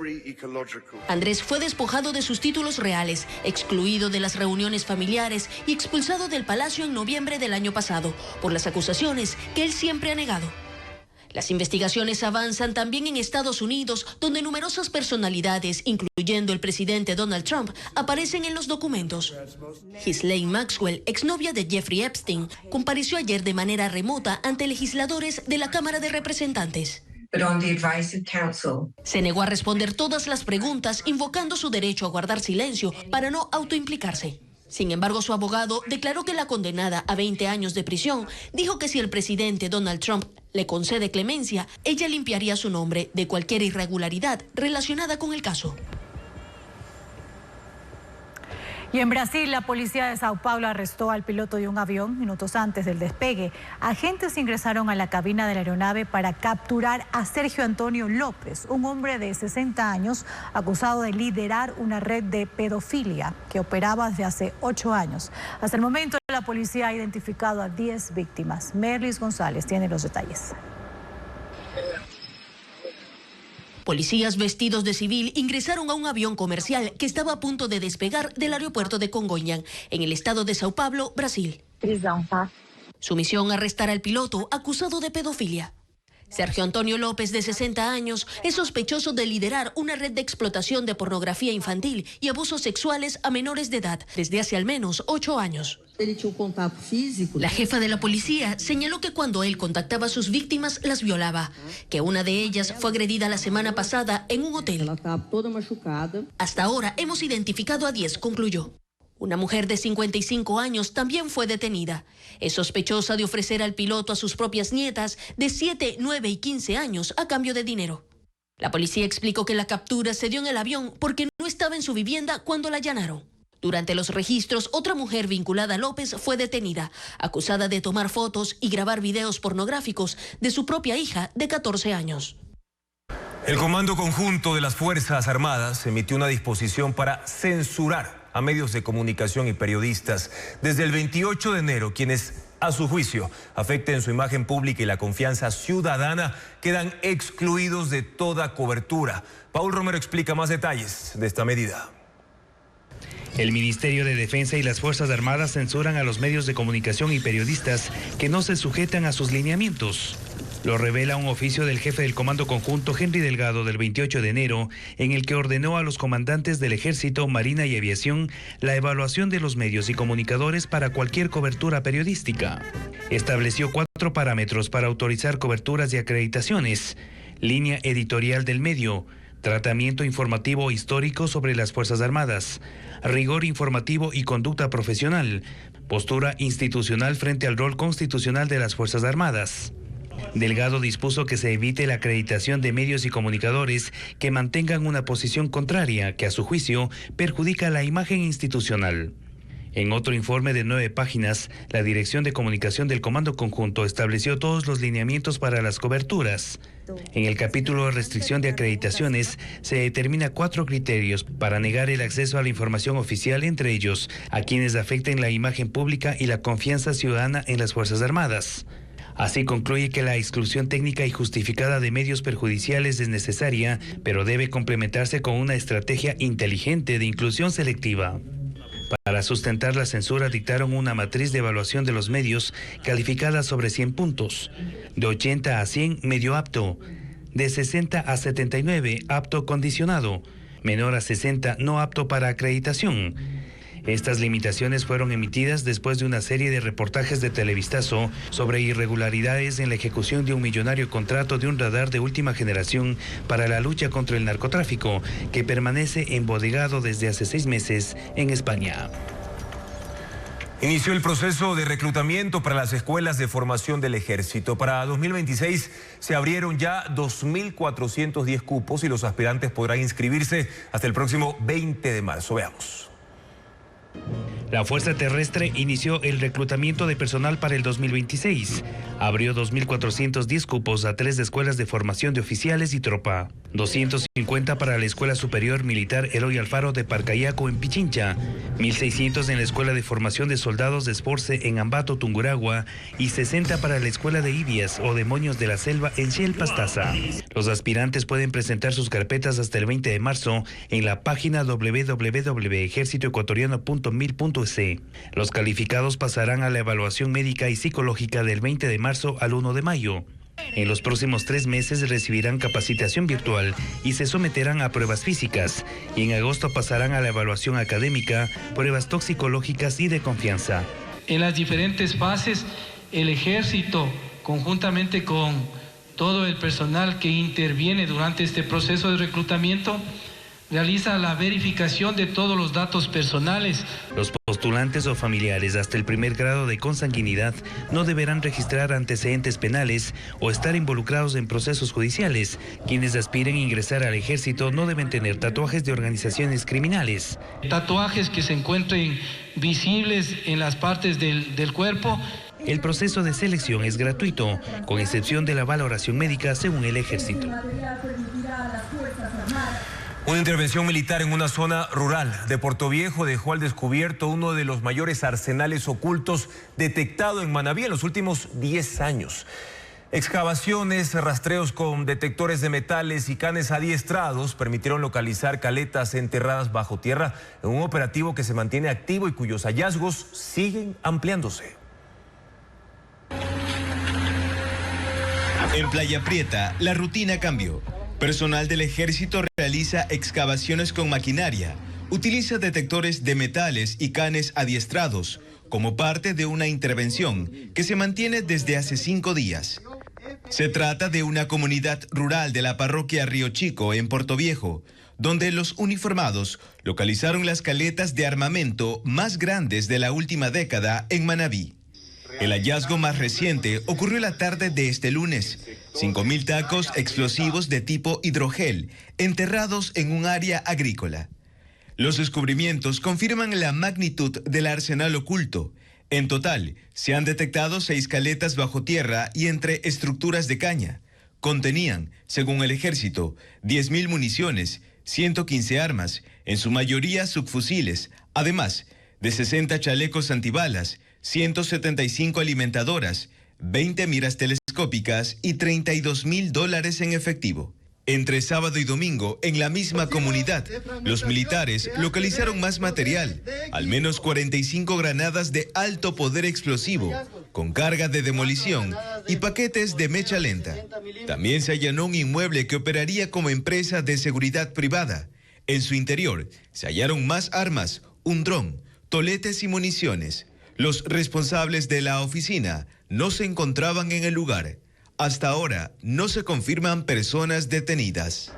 Andrés fue despojado de sus títulos reales, excluido de las reuniones familiares y expulsado del palacio en noviembre del año pasado por las acusaciones que él siempre ha negado. Las investigaciones avanzan también en Estados Unidos, donde numerosas personalidades, incluyendo el presidente Donald Trump, aparecen en los documentos. Ghislaine Maxwell, exnovia de Jeffrey Epstein, compareció ayer de manera remota ante legisladores de la Cámara de Representantes. Se negó a responder todas las preguntas, invocando su derecho a guardar silencio para no autoimplicarse. Sin embargo, su abogado declaró que la condenada a 20 años de prisión dijo que si el presidente Donald Trump le concede clemencia, ella limpiaría su nombre de cualquier irregularidad relacionada con el caso. Y en Brasil, la policía de Sao Paulo arrestó al piloto de un avión minutos antes del despegue. Agentes ingresaron a la cabina de la aeronave para capturar a Sergio Antonio López, un hombre de 60 años acusado de liderar una red de pedofilia que operaba desde hace 8 años. Hasta el momento, la policía ha identificado a 10 víctimas. Merlis González tiene los detalles. Policías vestidos de civil ingresaron a un avión comercial que estaba a punto de despegar del aeropuerto de Congonhas, en el estado de Sao Paulo, Brasil. Su misión, arrestar al piloto acusado de pedofilia. Sergio Antonio López, de 60 años, es sospechoso de liderar una red de explotación de pornografía infantil y abusos sexuales a menores de edad desde hace al menos 8 años. La jefa de la policía señaló que cuando él contactaba a sus víctimas las violaba, que una de ellas fue agredida la semana pasada en un hotel. Hasta ahora hemos identificado a 10, concluyó. Una mujer de 55 años también fue detenida. Es sospechosa de ofrecer al piloto a sus propias nietas de 7, 9 y 15 años a cambio de dinero. La policía explicó que la captura se dio en el avión porque no estaba en su vivienda cuando la allanaron. Durante los registros, otra mujer vinculada a López fue detenida, acusada de tomar fotos y grabar videos pornográficos de su propia hija de 14 años. El Comando Conjunto de las Fuerzas Armadas emitió una disposición para censurar a medios de comunicación y periodistas desde el 28 de enero, quienes, a su juicio, afecten su imagen pública y la confianza ciudadana, quedan excluidos de toda cobertura. Paul Romero explica más detalles de esta medida. El Ministerio de Defensa y las Fuerzas Armadas censuran a los medios de comunicación y periodistas que no se sujetan a sus lineamientos. Lo revela un oficio del jefe del Comando Conjunto, Henry Delgado, del 28 de enero, en el que ordenó a los comandantes del Ejército, Marina y Aviación la evaluación de los medios y comunicadores para cualquier cobertura periodística. Estableció 4 parámetros para autorizar coberturas y acreditaciones: línea editorial del medio, tratamiento informativo histórico sobre las Fuerzas Armadas, rigor informativo y conducta profesional, postura institucional frente al rol constitucional de las Fuerzas Armadas. Delgado dispuso que se evite la acreditación de medios y comunicadores que mantengan una posición contraria que, a su juicio, perjudica la imagen institucional. En otro informe de 9 páginas, la Dirección de Comunicación del Comando Conjunto estableció todos los lineamientos para las coberturas. En el capítulo de restricción de acreditaciones se determina 4 criterios para negar el acceso a la información oficial, entre ellos a quienes afecten la imagen pública y la confianza ciudadana en las Fuerzas Armadas. Así concluye que la exclusión técnica y justificada de medios perjudiciales es necesaria, pero debe complementarse con una estrategia inteligente de inclusión selectiva. Para sustentar la censura dictaron una matriz de evaluación de los medios calificada sobre 100 puntos. De 80 a 100, medio apto. De 60 a 79, apto condicionado. Menor a 60, no apto para acreditación. Estas limitaciones fueron emitidas después de una serie de reportajes de Televistazo sobre irregularidades en la ejecución de un millonario contrato de un radar de última generación para la lucha contra el narcotráfico, que permanece embodegado desde hace 6 meses en España. Inició el proceso de reclutamiento para las escuelas de formación del Ejército. Para 2026 se abrieron ya 2.410 cupos y los aspirantes podrán inscribirse hasta el próximo 20 de marzo. Veamos. La Fuerza Terrestre inició el reclutamiento de personal para el 2026. Abrió 2.410 cupos a 3 escuelas de formación de oficiales y tropa. 250 para la Escuela Superior Militar Eloy Alfaro de Parcayaco en Pichincha, 1.600 en la Escuela de Formación de Soldados de Esforce en Ambato, Tungurahua, y 60 para la Escuela de Ibias o Demonios de la Selva en Shell, Pastaza. Los aspirantes pueden presentar sus carpetas hasta el 20 de marzo en la página www.ejercitoecuatoriano.mil.es. Los calificados pasarán a la evaluación médica y psicológica del 20 de marzo al 1 de mayo. En los próximos 3 meses recibirán capacitación virtual y se someterán a pruebas físicas, y en agosto pasarán a la evaluación académica, pruebas toxicológicas y de confianza. En las diferentes fases, el Ejército, conjuntamente con todo el personal que interviene durante este proceso de reclutamiento, realiza la verificación de todos los datos personales. Los postulantes o familiares hasta el primer grado de consanguinidad no deberán registrar antecedentes penales o estar involucrados en procesos judiciales. Quienes aspiren a ingresar al Ejército no deben tener tatuajes de organizaciones criminales. Tatuajes que se encuentren visibles en las partes del cuerpo. El proceso de selección es gratuito, con excepción de la valoración médica según el Ejército. Una intervención militar en una zona rural de Portoviejo dejó al descubierto uno de los mayores arsenales ocultos detectado en Manabí en los últimos 10 años. Excavaciones, rastreos con detectores de metales y canes adiestrados permitieron localizar caletas enterradas bajo tierra en un operativo que se mantiene activo y cuyos hallazgos siguen ampliándose. En Playa Prieta, la rutina cambió. Personal del ejército realiza excavaciones con maquinaria, utiliza detectores de metales y canes adiestrados como parte de una intervención que se mantiene desde hace 5 días. Se trata de una comunidad rural de la parroquia Río Chico, en Portoviejo, donde los uniformados localizaron las caletas de armamento más grandes de la última década en Manabí. El hallazgo más reciente ocurrió la tarde de este lunes. 5.000 tacos explosivos de tipo hidrogel enterrados en un área agrícola. Los descubrimientos confirman la magnitud del arsenal oculto. En total, se han detectado 6 caletas bajo tierra y entre estructuras de caña. Contenían, según el ejército, 10.000 municiones, 115 armas, en su mayoría subfusiles, además de 60 chalecos antibalas, 175 alimentadoras, 20 miras telescópicas y $32.000 en efectivo. Entre sábado y domingo, en la misma comunidad, los militares localizaron más material, al menos 45 granadas de alto poder explosivo, con carga de demolición y paquetes de mecha lenta. También se allanó un inmueble que operaría como empresa de seguridad privada. En su interior se hallaron más armas, un dron, toletes y municiones. Los responsables de la oficina no se encontraban en el lugar. Hasta ahora no se confirman personas detenidas.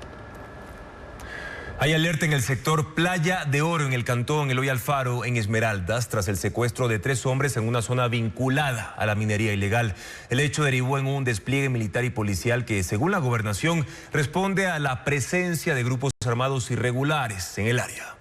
Hay alerta en el sector Playa de Oro, en el cantón Eloy Alfaro, en Esmeraldas, tras el secuestro de 3 hombres en una zona vinculada a la minería ilegal. El hecho derivó en un despliegue militar y policial que, según la gobernación, responde a la presencia de grupos armados irregulares en el área.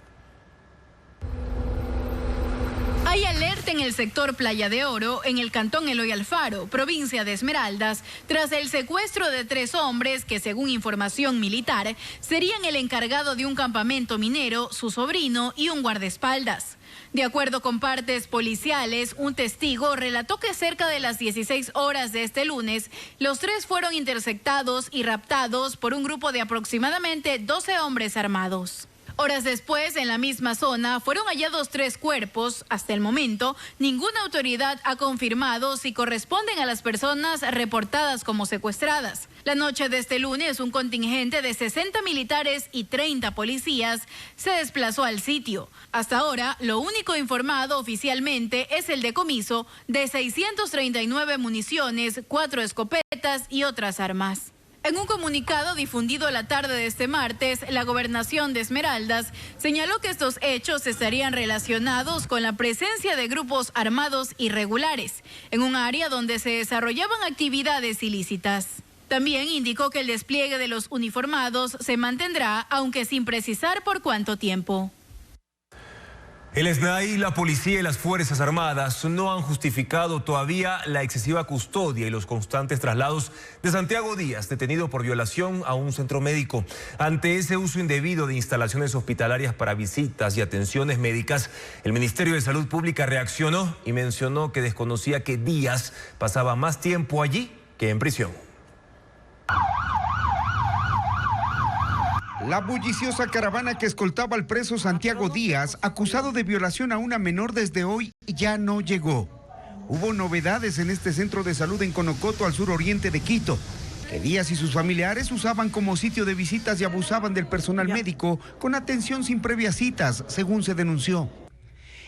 Hay alerta en el sector Playa de Oro, en el cantón Eloy Alfaro, provincia de Esmeraldas, tras el secuestro de 3 hombres que, según información militar, serían el encargado de un campamento minero, su sobrino y un guardaespaldas. De acuerdo con partes policiales, un testigo relató que cerca de las 16 horas de este lunes, los 3 fueron interceptados y raptados por un grupo de aproximadamente 12 hombres armados. Horas después, en la misma zona, fueron hallados 3 cuerpos. Hasta el momento, ninguna autoridad ha confirmado si corresponden a las personas reportadas como secuestradas. La noche de este lunes, un contingente de 60 militares y 30 policías se desplazó al sitio. Hasta ahora, lo único informado oficialmente es el decomiso de 639 municiones, 4 escopetas y otras armas. En un comunicado difundido la tarde de este martes, la gobernación de Esmeraldas señaló que estos hechos estarían relacionados con la presencia de grupos armados irregulares en un área donde se desarrollaban actividades ilícitas. También indicó que el despliegue de los uniformados se mantendrá, aunque sin precisar por cuánto tiempo. El SNAI, la policía y las Fuerzas Armadas no han justificado todavía la excesiva custodia y los constantes traslados de Santiago Díaz, detenido por violación a un centro médico. Ante ese uso indebido de instalaciones hospitalarias para visitas y atenciones médicas, el Ministerio de Salud Pública reaccionó y mencionó que desconocía que Díaz pasaba más tiempo allí que en prisión. La bulliciosa caravana que escoltaba al preso Santiago Díaz, acusado de violación a una menor, desde hoy ya no llegó. Hubo novedades en este centro de salud en Conocoto, al suroriente de Quito, que Díaz y sus familiares usaban como sitio de visitas y abusaban del personal médico con atención sin previas citas, según se denunció.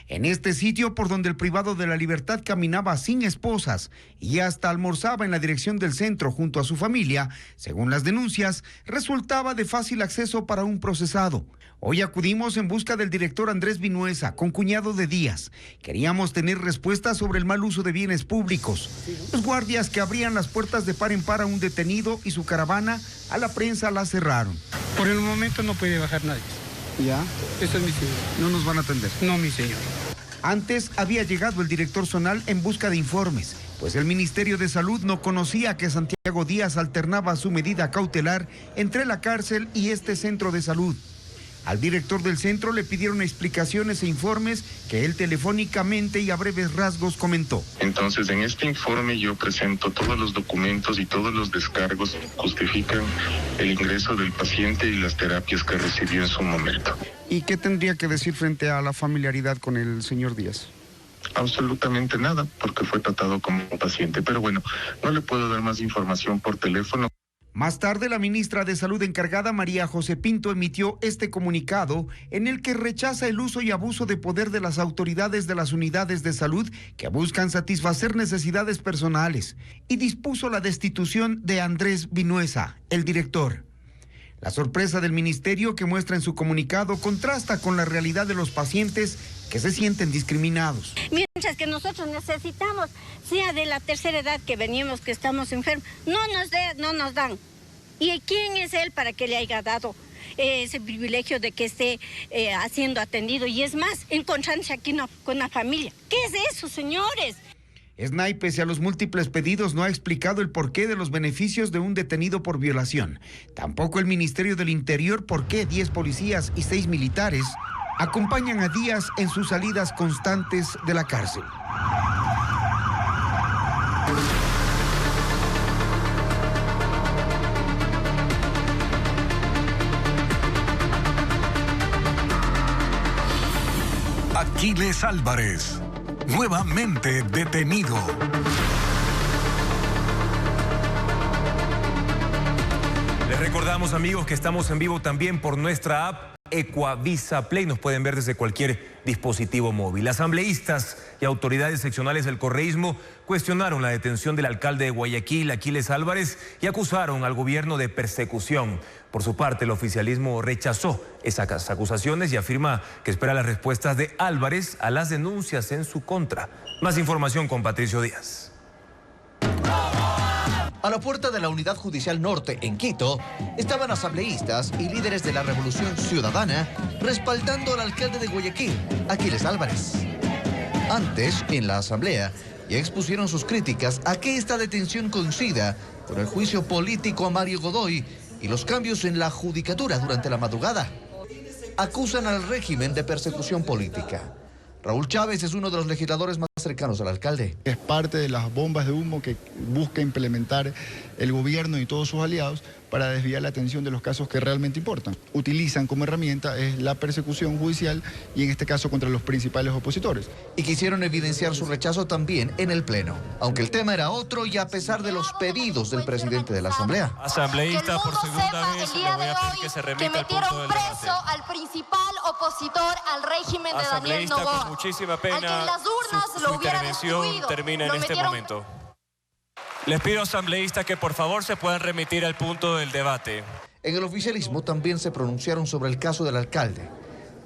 En este sitio, por donde el privado de la libertad caminaba sin esposas y hasta almorzaba en la dirección del centro junto a su familia, según las denuncias, resultaba de fácil acceso para un procesado. Hoy acudimos en busca del director Andrés Vinuesa, concuñado de Díaz. Queríamos tener respuestas sobre el mal uso de bienes públicos. Los guardias que abrían las puertas de par en par a un detenido y su caravana, a la prensa la cerraron. Por el momento no puede bajar nadie. ¿Ya? Eso es mi señor. ¿No nos van a atender? No, mi señor. Antes había llegado el director zonal en busca de informes, pues el Ministerio de Salud no conocía que Santiago Díaz alternaba su medida cautelar entre la cárcel y este centro de salud. Al director del centro le pidieron explicaciones e informes que él telefónicamente y a breves rasgos comentó. Entonces, en este informe yo presento todos los documentos y todos los descargos que justifican el ingreso del paciente y las terapias que recibió en su momento. ¿Y qué tendría que decir frente a la familiaridad con el señor Díaz? Absolutamente nada, porque fue tratado como paciente. Pero bueno, no le puedo dar más información por teléfono. Más tarde, la ministra de Salud encargada, María José Pinto, emitió este comunicado en el que rechaza el uso y abuso de poder de las autoridades de las unidades de salud que buscan satisfacer necesidades personales y dispuso la destitución de Andrés Vinuesa, el director. La sorpresa del ministerio que muestra en su comunicado contrasta con la realidad de los pacientes que se sienten discriminados. Mientras que nosotros necesitamos, sea de la tercera edad que venimos, que estamos enfermos, no nos dan. ¿Y quién es él para que le haya dado ese privilegio de que esté siendo atendido? Y es más, encontrándose aquí con la familia. ¿Qué es eso, señores? SNAI, pese a los múltiples pedidos, no ha explicado el porqué de los beneficios de un detenido por violación. Tampoco el Ministerio del Interior por qué 10 policías y 6 militares acompañan a Díaz en sus salidas constantes de la cárcel. Aquiles Álvarez, nuevamente detenido. Les recordamos, amigos, que estamos en vivo también por nuestra app Ecuavisa Play. Nos pueden ver desde cualquier dispositivo móvil. Asambleístas y autoridades seccionales del correísmo cuestionaron la detención del alcalde de Guayaquil, Aquiles Álvarez, y acusaron al gobierno de persecución. Por su parte, el oficialismo rechazó esas acusaciones y afirma que espera las respuestas de Álvarez a las denuncias en su contra. Más información con Patricio Díaz. A la puerta de la Unidad Judicial Norte, en Quito, estaban asambleístas y líderes de la Revolución Ciudadana respaldando al alcalde de Guayaquil, Aquiles Álvarez. Antes, en la asamblea, ya expusieron sus críticas a que esta detención coincida con el juicio político a Mario Godoy y los cambios en la judicatura durante la madrugada. Acusan al régimen de persecución política. Raúl Chávez es uno de los legisladores más cercanos al alcalde. Es parte de las bombas de humo que busca implementar el gobierno y todos sus aliados para desviar la atención de los casos que realmente importan. Utilizan como herramienta la persecución judicial y en este caso contra los principales opositores. Y quisieron evidenciar su rechazo también en el Pleno, aunque el tema era otro y a pesar de los pedidos del presidente de la Asamblea. Asambleísta, por segunda vez le voy a pedir que se remita al punto del debate. Preso al principal opositor al régimen de Daniel Noboa. Con muchísima pena, al que en las urnas su intervención termina en este momento. Les pido, asambleístas, que por favor se puedan remitir al punto del debate. En el oficialismo también se pronunciaron sobre el caso del alcalde.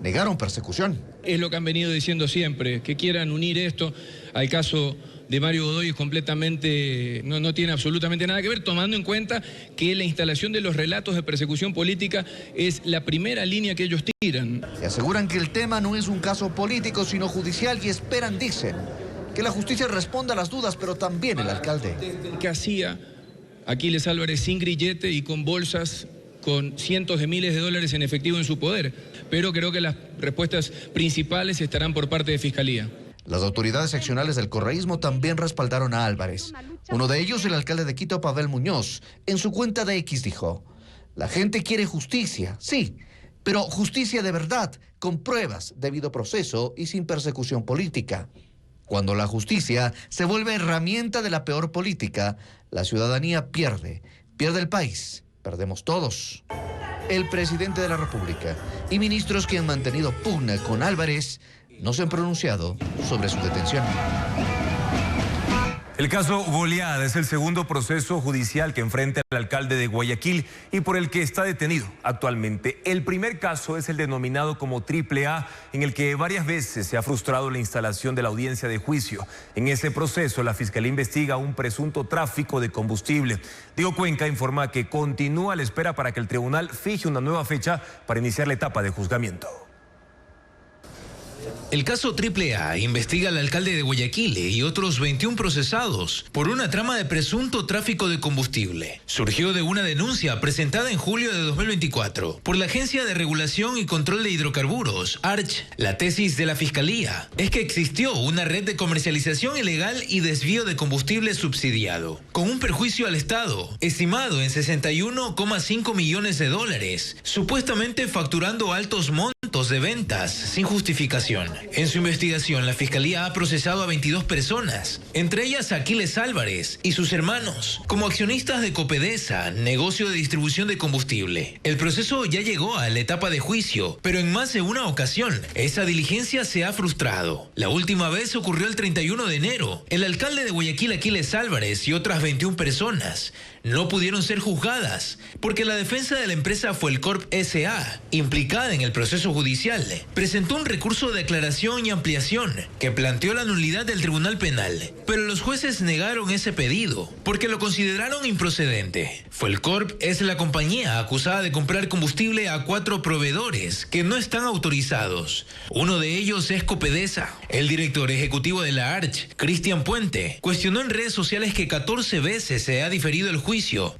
Negaron persecución. Es lo que han venido diciendo siempre, que quieran unir esto al caso de Mario Godoy es completamente, no tiene absolutamente nada que ver, tomando en cuenta que la instalación de los relatos de persecución política es la primera línea que ellos tiran. Se aseguran que el tema no es un caso político, sino judicial y esperan, dicen, que la justicia responda a las dudas, pero también el alcalde. ¿Qué hacía Aquiles Álvarez sin grillete y con bolsas con cientos de miles de dólares en efectivo en su poder? Pero creo que las respuestas principales estarán por parte de Fiscalía. Las autoridades seccionales del correísmo también respaldaron a Álvarez. Uno de ellos, el alcalde de Quito, Pavel Muñoz, en su cuenta de X dijo: la gente quiere justicia, sí, pero justicia de verdad, con pruebas, debido proceso y sin persecución política. Cuando la justicia se vuelve herramienta de la peor política, la ciudadanía pierde el país, perdemos todos. El presidente de la República y ministros que han mantenido pugna con Álvarez no se han pronunciado sobre su detención. El caso Goliat es el segundo proceso judicial que enfrenta el alcalde de Guayaquil y por el que está detenido actualmente. El primer caso es el denominado como AAA, en el que varias veces se ha frustrado la instalación de la audiencia de juicio. En ese proceso, la Fiscalía investiga un presunto tráfico de combustible. Diego Cuenca informa que continúa a la espera para que el tribunal fije una nueva fecha para iniciar la etapa de juzgamiento. El caso AAA investiga al alcalde de Guayaquil y otros 21 procesados por una trama de presunto tráfico de combustible. Surgió de una denuncia presentada en julio de 2024 por la Agencia de Regulación y Control de Hidrocarburos, ARCH. La tesis de la Fiscalía es que existió una red de comercialización ilegal y desvío de combustible subsidiado, con un perjuicio al Estado estimado en 61,5 millones de dólares, supuestamente facturando altos montos de ventas sin justificación. En su investigación, la Fiscalía ha procesado a 22 personas, entre ellas a Aquiles Álvarez y sus hermanos, como accionistas de Copedesa, negocio de distribución de combustible. El proceso ya llegó a la etapa de juicio, pero en más de una ocasión, esa diligencia se ha frustrado. La última vez ocurrió el 31 de enero. El alcalde de Guayaquil, Aquiles Álvarez, y otras 21 personas no pudieron ser juzgadas porque la defensa de la empresa Fuelcorp S.A., implicada en el proceso judicial, presentó un recurso de aclaración y ampliación que planteó la nulidad del Tribunal Penal, pero los jueces negaron ese pedido porque lo consideraron improcedente. Fuelcorp es la compañía acusada de comprar combustible a 4 proveedores que no están autorizados. Uno de ellos es Copedesa. El director ejecutivo de la ARCH, Cristian Puente, cuestionó en redes sociales que 14 veces se ha diferido el juicio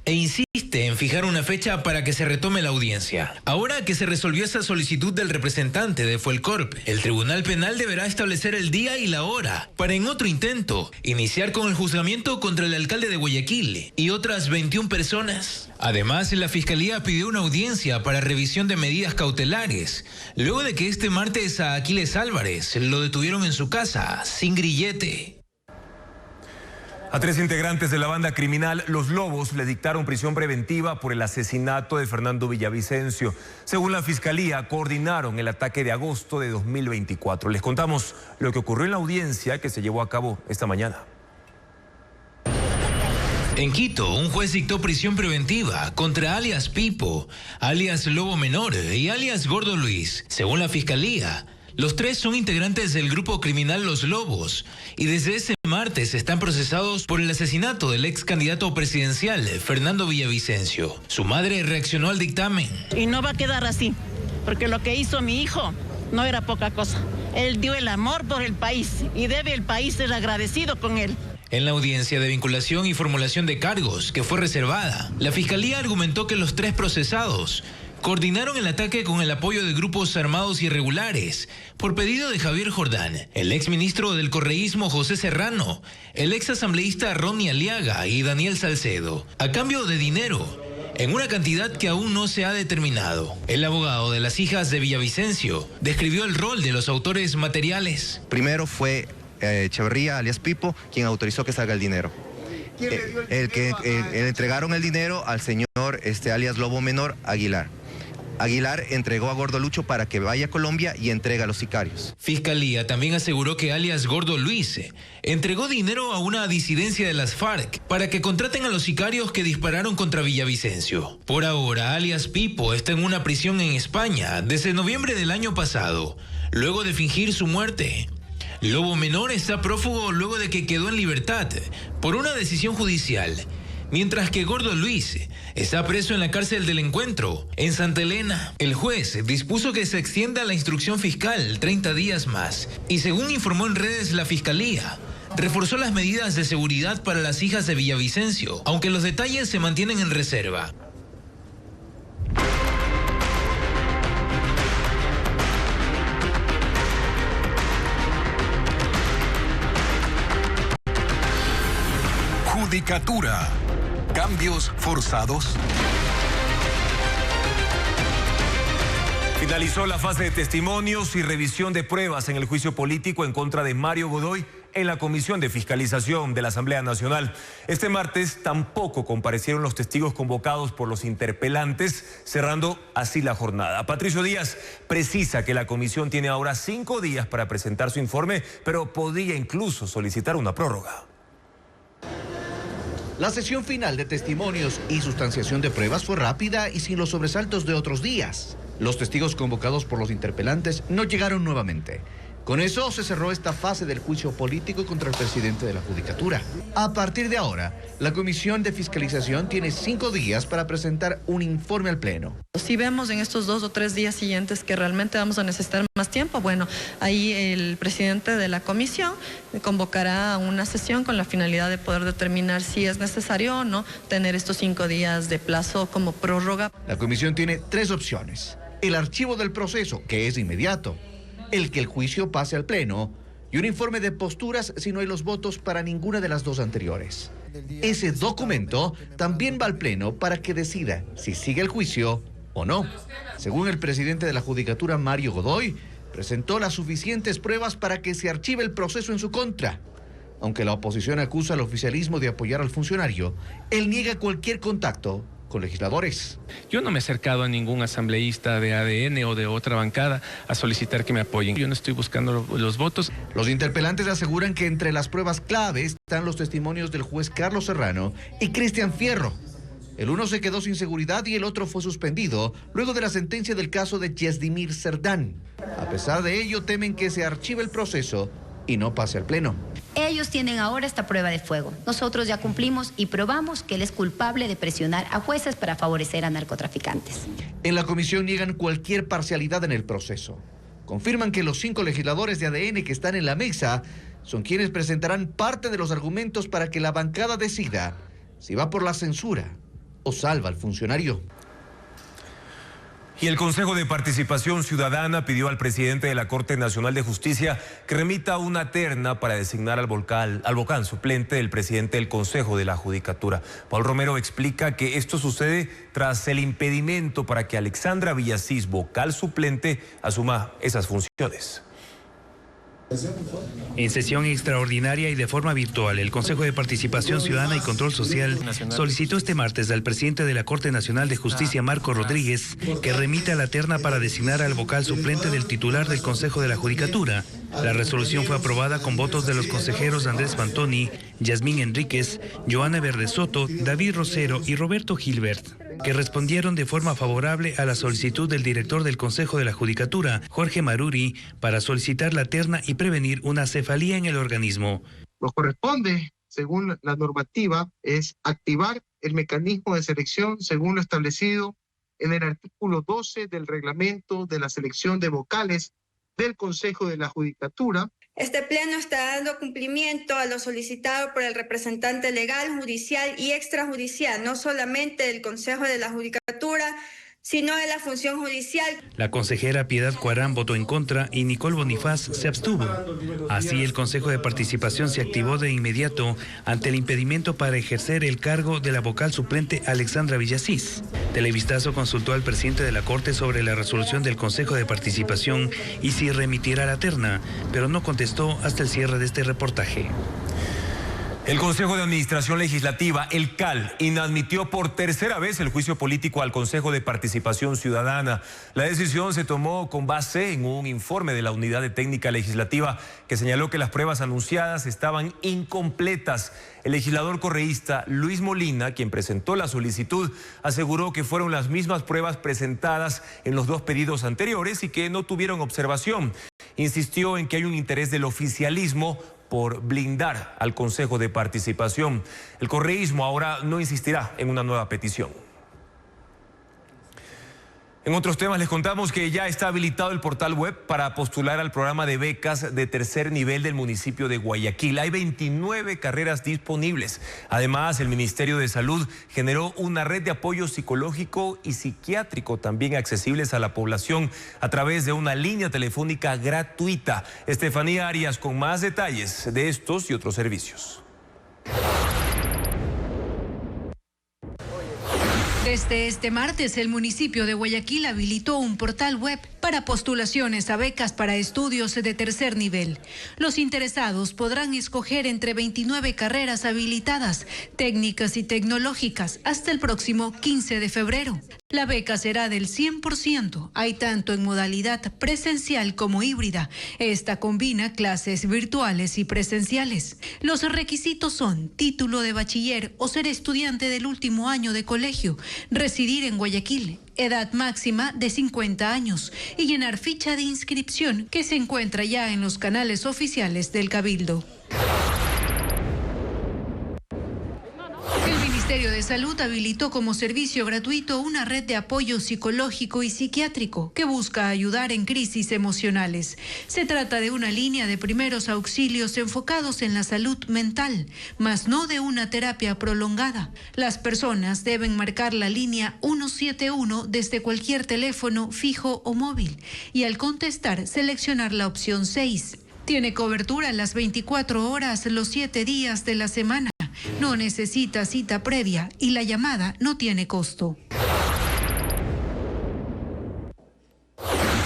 e insiste en fijar una fecha para que se retome la audiencia. Ahora que se resolvió esa solicitud del representante de Fuelcorp, el Tribunal Penal deberá establecer el día y la hora para, en otro intento, iniciar con el juzgamiento contra el alcalde de Guayaquil y otras 21 personas. Además, la Fiscalía pidió una audiencia para revisión de medidas cautelares, luego de que este martes a Aquiles Álvarez lo detuvieron en su casa, sin grillete. A 3 integrantes de la banda criminal Los Lobos le dictaron prisión preventiva por el asesinato de Fernando Villavicencio. Según la Fiscalía, coordinaron el ataque de agosto de 2024. Les contamos lo que ocurrió en la audiencia que se llevó a cabo esta mañana. En Quito, un juez dictó prisión preventiva contra alias Pipo, alias Lobo Menor y alias Gordo Luis. Según la Fiscalía, los 3 son integrantes del grupo criminal Los Lobos y desde ese martes están procesados por el asesinato del ex candidato presidencial Fernando Villavicencio. Su madre reaccionó al dictamen. Y no va a quedar así, porque lo que hizo mi hijo no era poca cosa. Él dio el amor por el país y debe el país ser agradecido con él. En la audiencia de vinculación y formulación de cargos, que fue reservada, la Fiscalía argumentó que los 3 procesados coordinaron el ataque con el apoyo de grupos armados irregulares por pedido de Javier Jordán, el exministro del correísmo José Serrano, el exasambleísta Ronnie Aliaga y Daniel Salcedo, a cambio de dinero, en una cantidad que aún no se ha determinado. El abogado de las hijas de Villavicencio describió el rol de los autores materiales. Primero fue Echeverría, alias Pipo, quien autorizó que salga el dinero. Entregaron el dinero al señor alias Lobo Menor Aguilar. Aguilar entregó a Gordo Lucho para que vaya a Colombia y entrega a los sicarios. Fiscalía también aseguró que alias Gordo Luis entregó dinero a una disidencia de las FARC para que contraten a los sicarios que dispararon contra Villavicencio. Por ahora, alias Pipo está en una prisión en España desde noviembre del año pasado, luego de fingir su muerte. Lobo Menor está prófugo luego de que quedó en libertad por una decisión judicial, mientras que Gordo Luis está preso en la cárcel del Encuentro, en Santa Elena. El juez dispuso que se extienda la instrucción fiscal 30 días más y, según informó en redes la Fiscalía, reforzó las medidas de seguridad para las hijas de Villavicencio, aunque los detalles se mantienen en reserva. Judicatura. Cambios forzados. Finalizó la fase de testimonios y revisión de pruebas en el juicio político en contra de Mario Godoy en la Comisión de Fiscalización de la Asamblea Nacional. Este martes tampoco comparecieron los testigos convocados por los interpelantes, cerrando así la jornada. Patricio Díaz precisa que la comisión tiene ahora 5 días para presentar su informe, pero podría incluso solicitar una prórroga. La sesión final de testimonios y sustanciación de pruebas fue rápida y sin los sobresaltos de otros días. Los testigos convocados por los interpelantes no llegaron nuevamente. Con eso se cerró esta fase del juicio político contra el presidente de la Judicatura. A partir de ahora, la Comisión de Fiscalización tiene 5 días para presentar un informe al Pleno. Si vemos en estos 2 o 3 días siguientes que realmente vamos a necesitar más tiempo, bueno, ahí el presidente de la comisión convocará una sesión con la finalidad de poder determinar si es necesario o no tener estos 5 días de plazo como prórroga. La comisión tiene 3 opciones. El archivo del proceso, que es inmediato. El que el juicio pase al Pleno y un informe de posturas si no hay los votos para ninguna de las 2 anteriores. Ese documento también va al Pleno para que decida si sigue el juicio o no. Según el presidente de la Judicatura, Mario Godoy, presentó las suficientes pruebas para que se archive el proceso en su contra. Aunque la oposición acusa al oficialismo de apoyar al funcionario, él niega cualquier contacto con legisladores. Yo no me he acercado a ningún asambleísta de ADN o de otra bancada a solicitar que me apoyen. Yo no estoy buscando los votos. Los interpelantes aseguran que entre las pruebas clave están los testimonios del juez Carlos Serrano y Cristian Fierro. El uno se quedó sin seguridad y el otro fue suspendido luego de la sentencia del caso de Yesdimir Cerdán. A pesar de ello, temen que se archive el proceso y no pase al Pleno. Ellos tienen ahora esta prueba de fuego. Nosotros ya cumplimos y probamos que él es culpable de presionar a jueces para favorecer a narcotraficantes. En la comisión niegan cualquier parcialidad en el proceso. Confirman que los 5 legisladores de ADN que están en la mesa son quienes presentarán parte de los argumentos para que la bancada decida si va por la censura o salva al funcionario. Y el Consejo de Participación Ciudadana pidió al presidente de la Corte Nacional de Justicia que remita una terna para designar al vocal suplente del presidente del Consejo de la Judicatura. Paul Romero explica que esto sucede tras el impedimento para que Alexandra Villasís, vocal suplente, asuma esas funciones. En sesión extraordinaria y de forma virtual, el Consejo de Participación Ciudadana y Control Social solicitó este martes al presidente de la Corte Nacional de Justicia, Marco Rodríguez, que remita la terna para designar al vocal suplente del titular del Consejo de la Judicatura. La resolución fue aprobada con votos de los consejeros Andrés Fantoni, Yasmín Enríquez, Joana Verde Soto, David Rosero y Roberto Gilbert, que respondieron de forma favorable a la solicitud del director del Consejo de la Judicatura, Jorge Maruri, para solicitar la terna y prevenir una cefalía en el organismo. Lo corresponde, según la normativa, es activar el mecanismo de selección según lo establecido en el artículo 12 del reglamento de la selección de vocales del Consejo de la Judicatura. Este pleno está dando cumplimiento a lo solicitado por el representante legal, judicial y extrajudicial, no solamente del Consejo de la Judicatura, sino de la función judicial. La consejera Piedad Cuarán votó en contra y Nicole Bonifaz se abstuvo. Así, el Consejo de Participación se activó de inmediato ante el impedimento para ejercer el cargo de la vocal suplente Alexandra Villasís. Televistazo consultó al presidente de la Corte sobre la resolución del Consejo de Participación y si remitirá la terna, pero no contestó hasta el cierre de este reportaje. El Consejo de Administración Legislativa, el CAL, inadmitió por tercera vez el juicio político al Consejo de Participación Ciudadana. La decisión se tomó con base en un informe de la Unidad de Técnica Legislativa que señaló que las pruebas anunciadas estaban incompletas. El legislador correísta Luis Molina, quien presentó la solicitud, aseguró que fueron las mismas pruebas presentadas en los 2 pedidos anteriores y que no tuvieron observación. Insistió en que hay un interés del oficialismo por blindar al Consejo de Participación. El correísmo ahora no insistirá en una nueva petición. En otros temas les contamos que ya está habilitado el portal web para postular al programa de becas de tercer nivel del municipio de Guayaquil. Hay 29 carreras disponibles. Además, el Ministerio de Salud generó una red de apoyo psicológico y psiquiátrico también accesibles a la población a través de una línea telefónica gratuita. Estefanía Arias con más detalles de estos y otros servicios. Desde este martes, el municipio de Guayaquil habilitó un portal web para postulaciones a becas para estudios de tercer nivel. Los interesados podrán escoger entre 29 carreras habilitadas, técnicas y tecnológicas, hasta el próximo 15 de febrero. La beca será del 100%. Hay tanto en modalidad presencial como híbrida. Esta combina clases virtuales y presenciales. Los requisitos son título de bachiller o ser estudiante del último año de colegio, residir en Guayaquil, edad máxima de 50 años, y llenar ficha de inscripción que se encuentra ya en los canales oficiales del Cabildo. El Ministerio de Salud habilitó como servicio gratuito una red de apoyo psicológico y psiquiátrico que busca ayudar en crisis emocionales. Se trata de una línea de primeros auxilios enfocados en la salud mental, mas no de una terapia prolongada. Las personas deben marcar la línea 171 desde cualquier teléfono fijo o móvil y al contestar seleccionar la opción 6. Tiene cobertura las 24 horas, los 7 días de la semana. No necesita cita previa y la llamada no tiene costo.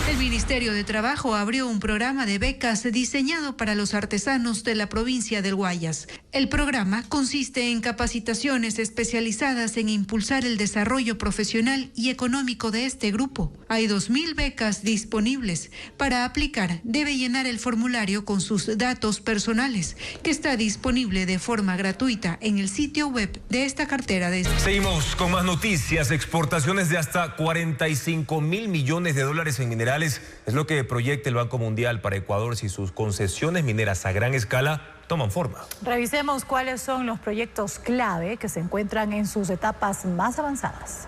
El Ministerio de Trabajo abrió un programa de becas diseñado para los artesanos de la provincia del Guayas. El programa consiste en capacitaciones especializadas en impulsar el desarrollo profesional y económico de este grupo. Hay 2.000 becas disponibles. Para aplicar, debe llenar el formulario con sus datos personales, que está disponible de forma gratuita en el sitio web de esta cartera de... Seguimos con más noticias. Exportaciones de hasta 45.000 millones de dólares en minerales es lo que proyecta el Banco Mundial para Ecuador si sus concesiones mineras a gran escala toman forma. Revisemos cuáles son los proyectos clave que se encuentran en sus etapas más avanzadas.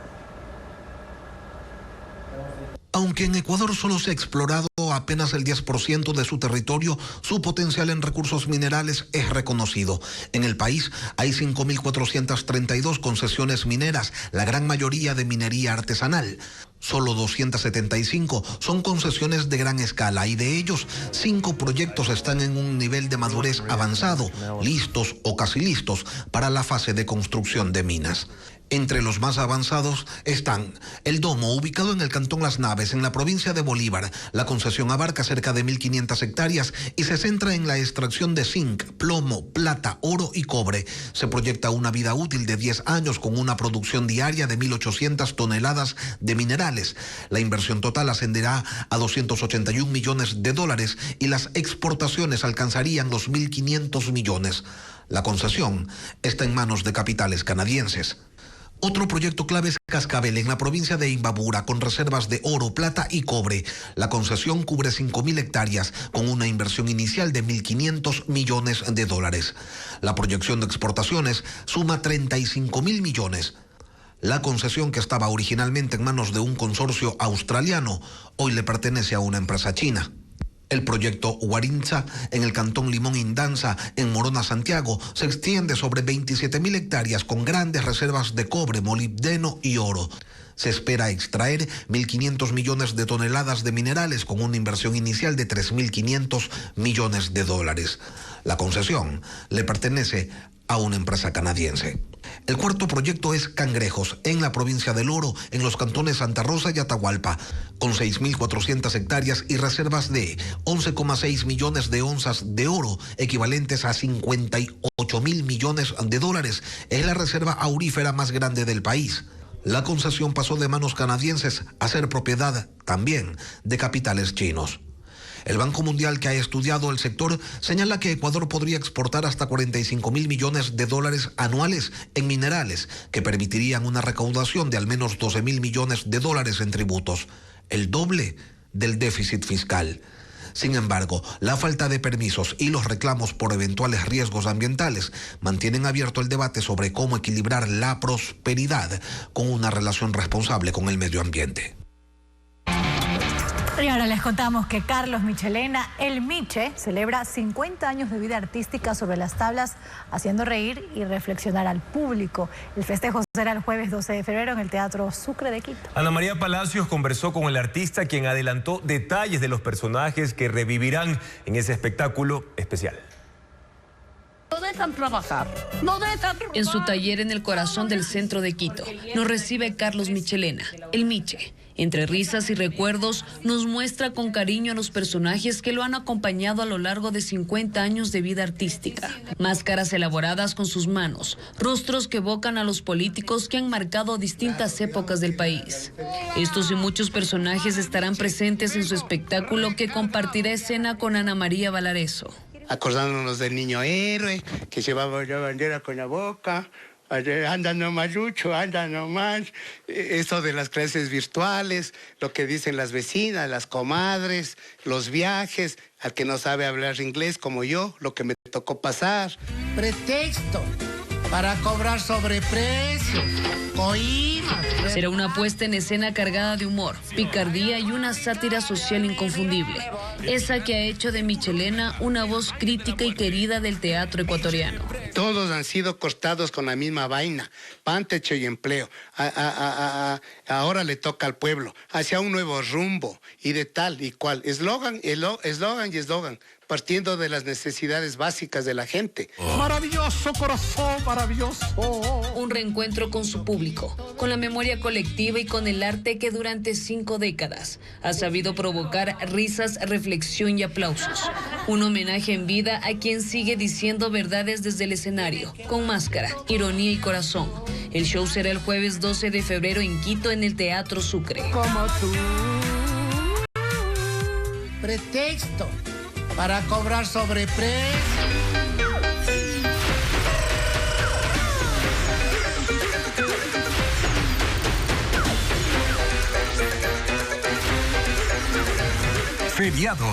Aunque en Ecuador solo se ha explorado apenas el 10% de su territorio, su potencial en recursos minerales es reconocido. En el país hay 5.432 concesiones mineras, la gran mayoría de minería artesanal. Solo 275 son concesiones de gran escala y de ellos 5 proyectos están en un nivel de madurez avanzado, listos o casi listos para la fase de construcción de minas. Entre los más avanzados están El Domo, ubicado en el cantón Las Naves, en la provincia de Bolívar. La concesión abarca cerca de 1.500 hectáreas y se centra en la extracción de zinc, plomo, plata, oro y cobre. Se proyecta una vida útil de 10 años con una producción diaria de 1.800 toneladas de minerales. La inversión total ascenderá a 281 millones de dólares y las exportaciones alcanzarían los 1.500 millones. La concesión está en manos de capitales canadienses. Otro proyecto clave es Cascabel, en la provincia de Imbabura, con reservas de oro, plata y cobre. La concesión cubre 5.000 hectáreas, con una inversión inicial de 1.500 millones de dólares. La proyección de exportaciones suma 35.000 millones. La concesión, que estaba originalmente en manos de un consorcio australiano, hoy le pertenece a una empresa china. El proyecto Huarinza, en el cantón Limón Indanza, en Morona, Santiago, se extiende sobre 27.000 hectáreas con grandes reservas de cobre, molibdeno y oro. Se espera extraer 1.500 millones de toneladas de minerales con una inversión inicial de 3.500 millones de dólares. La concesión le pertenece a una empresa canadiense. El cuarto proyecto es Cangrejos, en la provincia del Oro, en los cantones Santa Rosa y Atahualpa, con 6.400 hectáreas y reservas de 11,6 millones de onzas de oro, equivalentes a 58.000 millones de dólares. Es la reserva aurífera más grande del país. La concesión pasó de manos canadienses a ser propiedad también de capitales chinos. El Banco Mundial, que ha estudiado el sector, señala que Ecuador podría exportar hasta 45.000 millones de dólares anuales en minerales, que permitirían una recaudación de al menos 12.000 millones de dólares en tributos, el doble del déficit fiscal. Sin embargo, la falta de permisos y los reclamos por eventuales riesgos ambientales mantienen abierto el debate sobre cómo equilibrar la prosperidad con una relación responsable con el medio ambiente. Y ahora les contamos que Carlos Michelena, el Miche, celebra 50 años de vida artística sobre las tablas, haciendo reír y reflexionar al público. El festejo será el jueves 12 de febrero en el Teatro Sucre de Quito. Ana María Palacios conversó con el artista, quien adelantó detalles de los personajes que revivirán en ese espectáculo especial. No dejan trabajar, no dejan trabajar. En su taller en el corazón del centro de Quito, nos recibe Carlos Michelena, el Miche. Entre risas y recuerdos, nos muestra con cariño a los personajes que lo han acompañado a lo largo de 50 años de vida artística. Máscaras elaboradas con sus manos, rostros que evocan a los políticos que han marcado distintas épocas del país. Estos y muchos personajes estarán presentes en su espectáculo, que compartirá escena con Ana María Valareso. Acordándonos del niño héroe que llevaba la bandera con la boca, anda nomás Lucho, anda nomás. Eso de las clases virtuales, lo que dicen las vecinas, las comadres, los viajes, al que no sabe hablar inglés como yo, lo que me tocó pasar. Pretexto para cobrar sobreprecio, coimas. Será una puesta en escena cargada de humor, picardía y una sátira social inconfundible. Esa que ha hecho de Michelena una voz crítica y querida del teatro ecuatoriano. Todos han sido cortados con la misma vaina, pan, techo y empleo. Ahora le toca al pueblo, hacia un nuevo rumbo y de tal y cual. Eslogan y eslogan, partiendo de las necesidades básicas de la gente. Maravilloso, corazón, maravilloso. Un reencuentro con su público, con la memoria colectiva y con el arte que durante 5 décadas ha sabido provocar risas, reflexión y aplausos. Un homenaje en vida a quien sigue diciendo verdades desde el escenario, con máscara, ironía y corazón. El show será el jueves 12 de febrero en Quito, en el Teatro Sucre. Como tú. Pretexto para cobrar sobreprecio. Feriado.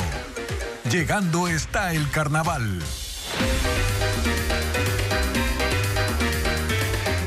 Llegando está el carnaval.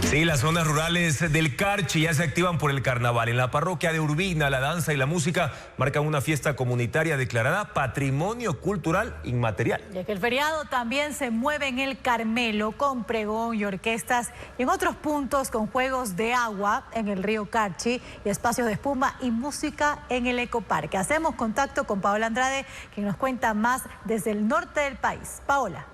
Sí, las zonas rurales del Carchi ya se activan por el carnaval. En la parroquia de Urbina, la danza y la música marcan una fiesta comunitaria declarada Patrimonio Cultural Inmaterial. Ya que el feriado también se mueve en el Carmelo con pregón y orquestas y en otros puntos con juegos de agua en el río Carchi y espacios de espuma y música en el ecoparque. Hacemos contacto con Paola Andrade, quien nos cuenta más desde el norte del país. Paola.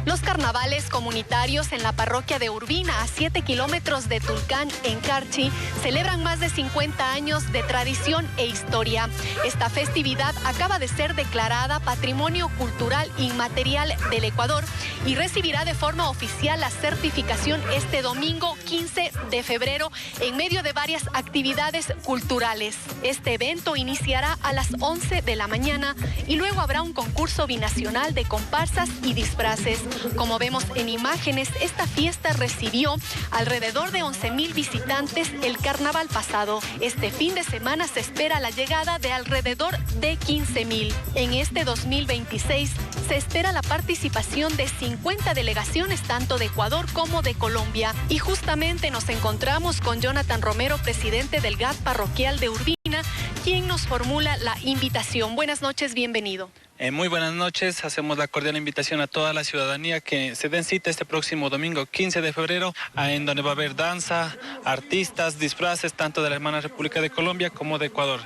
Los carnavales comunitarios en la parroquia de Urbina, a 7 kilómetros de Tulcán, en Carchi, celebran más de 50 años de tradición e historia. Esta festividad acaba de ser declarada Patrimonio Cultural Inmaterial del Ecuador y recibirá de forma oficial la certificación este domingo 15 de febrero en medio de varias actividades culturales. Este evento iniciará a las 11 de la mañana y luego habrá un concurso binacional de comparsas y disfraces. Como vemos en imágenes, esta fiesta recibió alrededor de 11,000 visitantes el carnaval pasado. Este fin de semana se espera la llegada de alrededor de 15,000. En este 2026 se espera la participación de 50 delegaciones tanto de Ecuador como de Colombia. Y justamente nos encontramos con Jonathan Romero, presidente del GAT parroquial de Urbina, quien nos formula la invitación. Buenas noches, bienvenido. Muy buenas noches, hacemos la cordial invitación a toda la ciudadanía que se den cita este próximo domingo 15 de febrero, en donde va a haber danza, artistas, disfraces, tanto de la hermana República de Colombia como de Ecuador.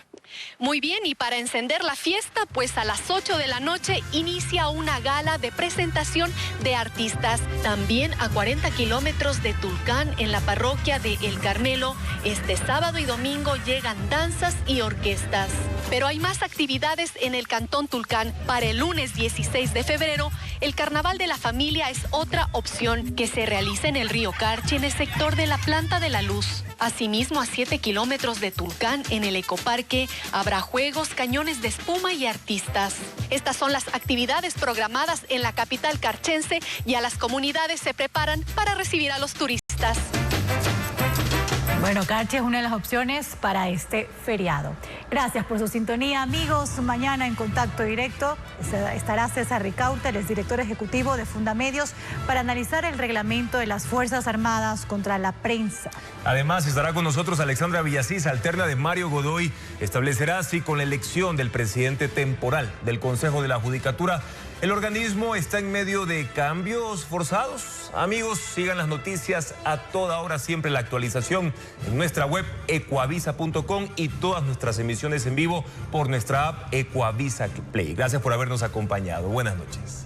Muy bien, y para encender la fiesta, pues a las 8 de la noche inicia una gala de presentación de artistas. También a 40 kilómetros de Tulcán, en la parroquia de El Carmelo, este sábado y domingo llegan danzas y orquestas. Pero hay más actividades en el Cantón Tulcán. Para el lunes 16 de febrero, el Carnaval de la Familia es otra opción que se realiza en el río Carchi, en el sector de la Planta de la Luz. Asimismo, a 7 kilómetros de Tulcán, en el ecoparque, habrá juegos, cañones de espuma y artistas. Estas son las actividades programadas en la capital carchense y a las comunidades se preparan para recibir a los turistas. Bueno, Carchi es una de las opciones para este feriado. Gracias por su sintonía, amigos. Mañana en Contacto Directo estará César Ricaurte, el exdirector ejecutivo de Fundamedios, para analizar el reglamento de las Fuerzas Armadas contra la prensa. Además, estará con nosotros Alexandra Villasís, alterna de Mario Godoy. Establecerá así con la elección del presidente temporal del Consejo de la Judicatura. El organismo está en medio de cambios forzados. Amigos, sigan las noticias a toda hora, siempre la actualización en nuestra web ecuavisa.com y todas nuestras emisiones en vivo por nuestra app Ecuavisa Play. Gracias por habernos acompañado. Buenas noches.